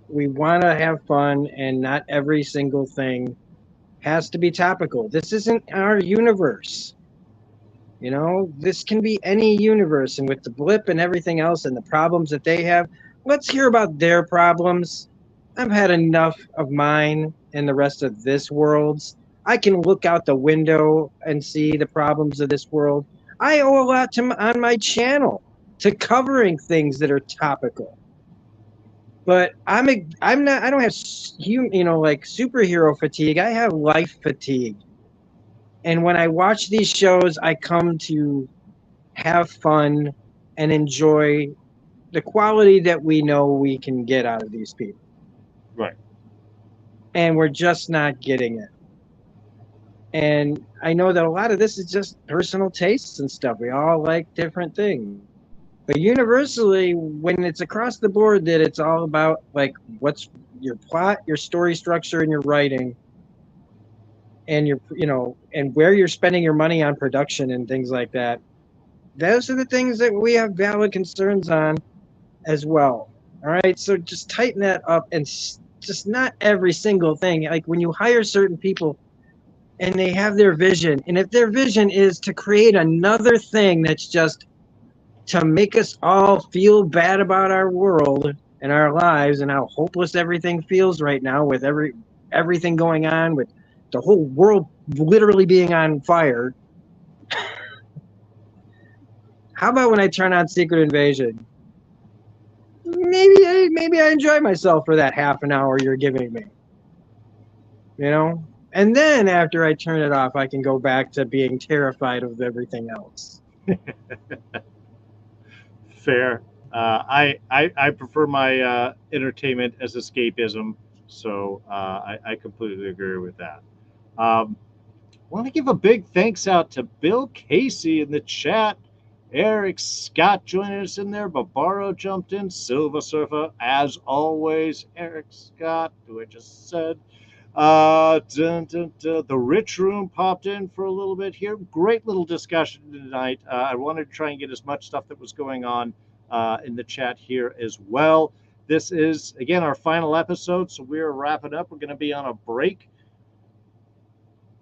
we want to have fun, and not every single thing has to be topical. This isn't our universe. This can be any universe, and with the blip and everything else and the problems that they have, let's hear about their problems. I've had enough of mine and the rest of this world's. I can look out the window and see the problems of this world. I owe a lot on my channel to covering things that are topical. But I'm not. I don't have like superhero fatigue. I have life fatigue. And when I watch these shows, I come to have fun and enjoy the quality that we know we can get out of these people. Right. And we're just not getting it. And I know that a lot of this is just personal tastes and stuff. We all like different things. But universally, when it's across the board, that it's all about like what's your plot, your story structure, and your writing, and and where you're spending your money on production and things like that. Those are the things that we have valid concerns on as well. All right, so just tighten that up and just not every single thing. Like when you hire certain people and they have their vision, and if their vision is to create another thing that's just to make us all feel bad about our world and our lives and how hopeless everything feels right now with everything going on, with the whole world literally being on fire. How about when I turn on Secret Invasion? Maybe I enjoy myself for that half an hour you're giving me. And then after I turn it off, I can go back to being terrified of everything else. Fair. I prefer my entertainment as escapism, so I completely agree with that. Want to give a big thanks out to Bill Casey in the chat, Eric Scott joining us in there, Barbaro jumped in, Silva Surfer, as always, Eric Scott, who I just said. The Rich Room popped in for a little bit here. Great little discussion tonight. I wanted to try and get as much stuff that was going on in the chat here as well. This is, again, our final episode, so we're wrapping up. We're going to be on a break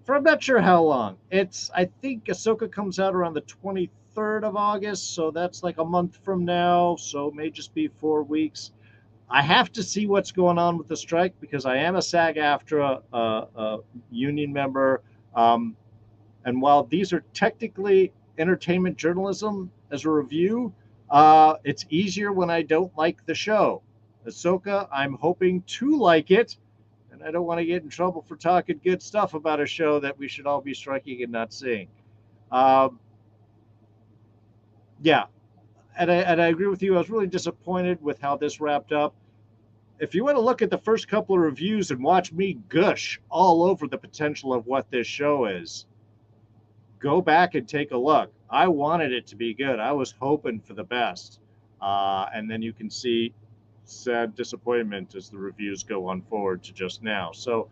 for I'm not sure how long. I think Ahsoka comes out around the 23rd of August, so that's like a month from now, so it may just be 4 weeks. I have to see what's going on with the strike because I am a SAG-AFTRA union member. And while these are technically entertainment journalism as a review, it's easier when I don't like the show. Ahsoka, I'm hoping to like it, and I don't want to get in trouble for talking good stuff about a show that we should all be striking and not seeing. Yeah, and I agree with you. I was really disappointed with how this wrapped up. If you want to look at the first couple of reviews and watch me gush all over the potential of what this show is, go back and take a look. I wanted it to be good. I was hoping for the best. And then you can see sad disappointment as the reviews go on forward to just now. So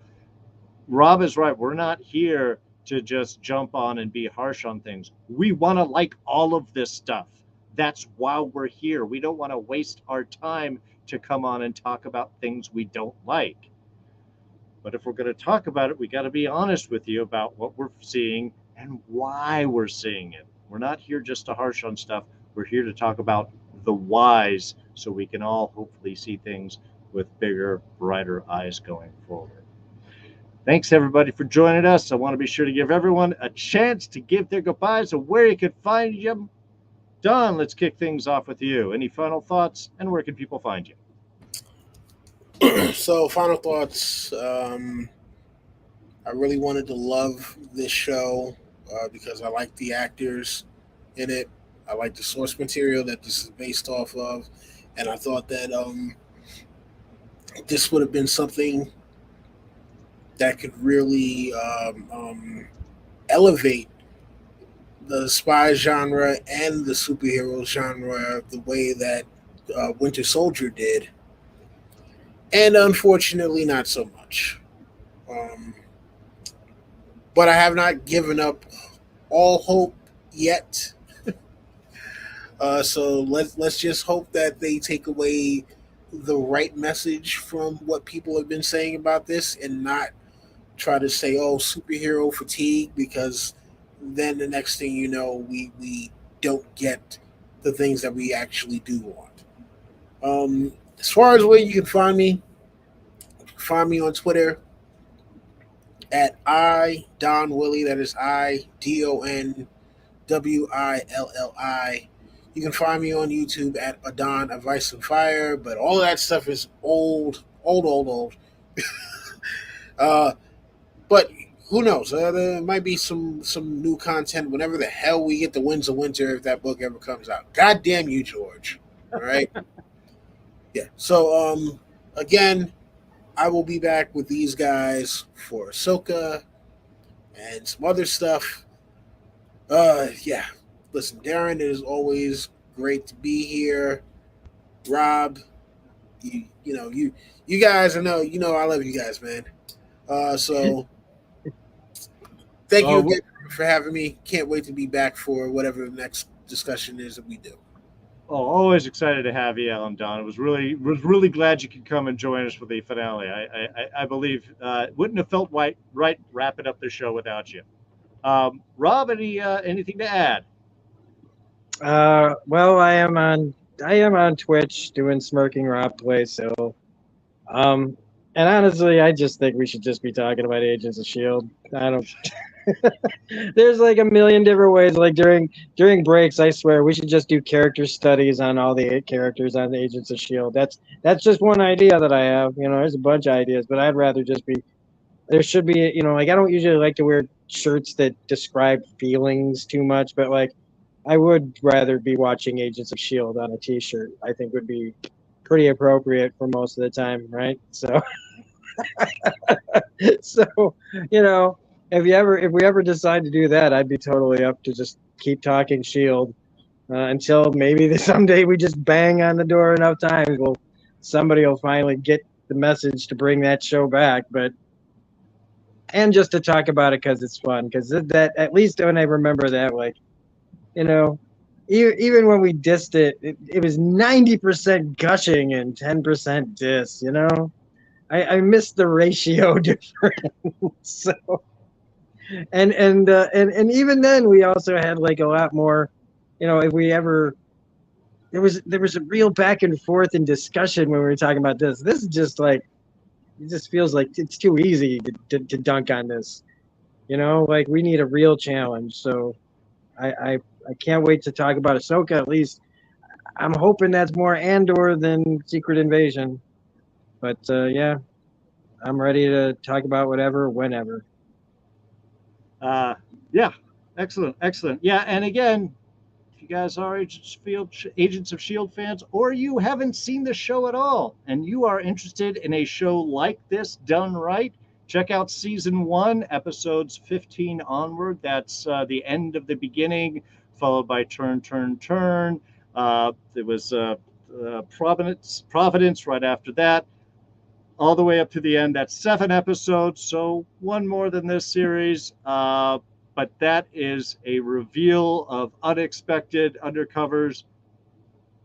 Rob is right. We're not here to just jump on and be harsh on things. We want to like all of this stuff. That's why we're here. We don't want to waste our time to come on and talk about things we don't like. But if we're going to talk about it, we got to be honest with you about what we're seeing and why we're seeing it. We're not here just to harsh on stuff. We're here to talk about the whys so we can all hopefully see things with bigger, brighter eyes going forward. Thanks, everybody, for joining us. I want to be sure to give everyone a chance to give their goodbyes of where you can find them. Don, let's kick things off with you. Any final thoughts, and where can people find you? So, final thoughts. I really wanted to love this show because I like the actors in it. I like the source material that this is based off of. And I thought that this would have been something that could really elevate the spy genre and the superhero genre the way that Winter Soldier did. And unfortunately, not so much. But I have not given up all hope yet. So let's just hope that they take away the right message from what people have been saying about this and not try to say, oh, superhero fatigue, because then the next thing you know, we don't get the things that we actually do want. As far as where you can find me on Twitter at Don Willi. That is IDONWILLI. You can find me on YouTube at Adon Advice and Fire, but all of that stuff is old. But who knows? There might be some new content whenever the hell we get the Winds of Winter, if that book ever comes out. God damn you, George. All right? Yeah. So, again, I will be back with these guys for Ahsoka and some other stuff. Yeah. Listen, Darren, it is always Great to be here, Rob. You guys. I know I love you guys, man. So thank you Oh, again for having me. Can't wait to be back for whatever the next discussion is that we do. always excited to have you, Alan Don. It was really glad you could come and join us for the finale. I believe wouldn't have felt right wrapping up the show without you. Rob, anything to add? Well, I am on Twitch doing Smirking Rob Play, so um, and honestly, I just think we should just be talking about Agents of Shield. I don't. There's like a million different ways. Like during breaks, I swear we should just do character studies on all the characters on the Agents of Shield. That's just one idea that I have. There's a bunch of ideas, but I'd rather just be. There should be, like I don't usually like to wear shirts that describe feelings too much, but like I would rather be watching Agents of Shield on a T-shirt. I think would be pretty appropriate for most of the time, right? So, so if we ever decide to do that, I'd be totally up to just keep talking Shield until maybe someday we just bang on the door enough times. Well, somebody will finally get the message to bring that show back, and just to talk about it because it's fun. Because that at least when I remember that, like you know, even when we dissed it was 90% gushing and 10% diss. I missed the ratio difference. So and even then we also had like a lot more. If we ever there was a real back and forth and discussion when we were talking about this. This is just like it just feels like it's too easy to dunk on this. Like we need a real challenge. So I can't wait to talk about Ahsoka. At least I'm hoping that's more Andor than Secret Invasion. But yeah, I'm ready to talk about whatever, whenever. Uh, yeah, excellent, excellent. Yeah, and again, if you guys are Agents of Shield fans, or you haven't seen the show at all, and you are interested in a show like this done right, check out season 1, episodes 15 onward. That's the end of the beginning, followed by Turn, Turn, Turn. There was Providence right after that, all the way up to the end. That's 7 episodes, so one more than this series. But that is a reveal of unexpected undercovers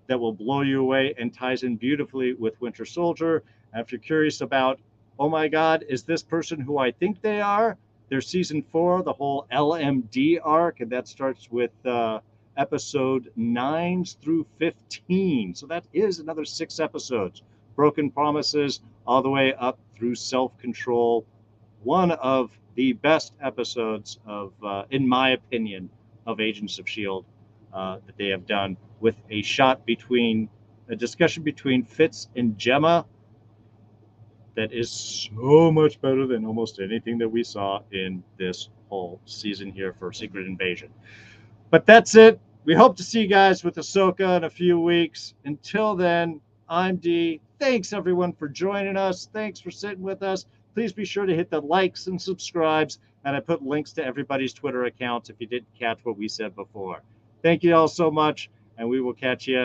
that will blow you away and ties in beautifully with Winter Soldier. And if you're curious about, oh my God, is this person who I think they are? There's season 4, the whole LMD arc, and that starts with episode 9 through 15. So that is another 6 episodes. Broken Promises, all the way up through Self Control. One of the best episodes of, in my opinion, of Agents of S.H.I.E.L.D. That they have done, with a discussion between Fitz and Gemma that is so much better than almost anything that we saw in this whole season here for Secret Invasion. But that's it. We hope to see you guys with Ahsoka in a few weeks. Until then, I'm D. Thanks everyone for joining us. Thanks for sitting with us. Please be sure to hit the likes and subscribes. And I put links to everybody's Twitter accounts if you didn't catch what we said before. Thank you all so much, and we will catch you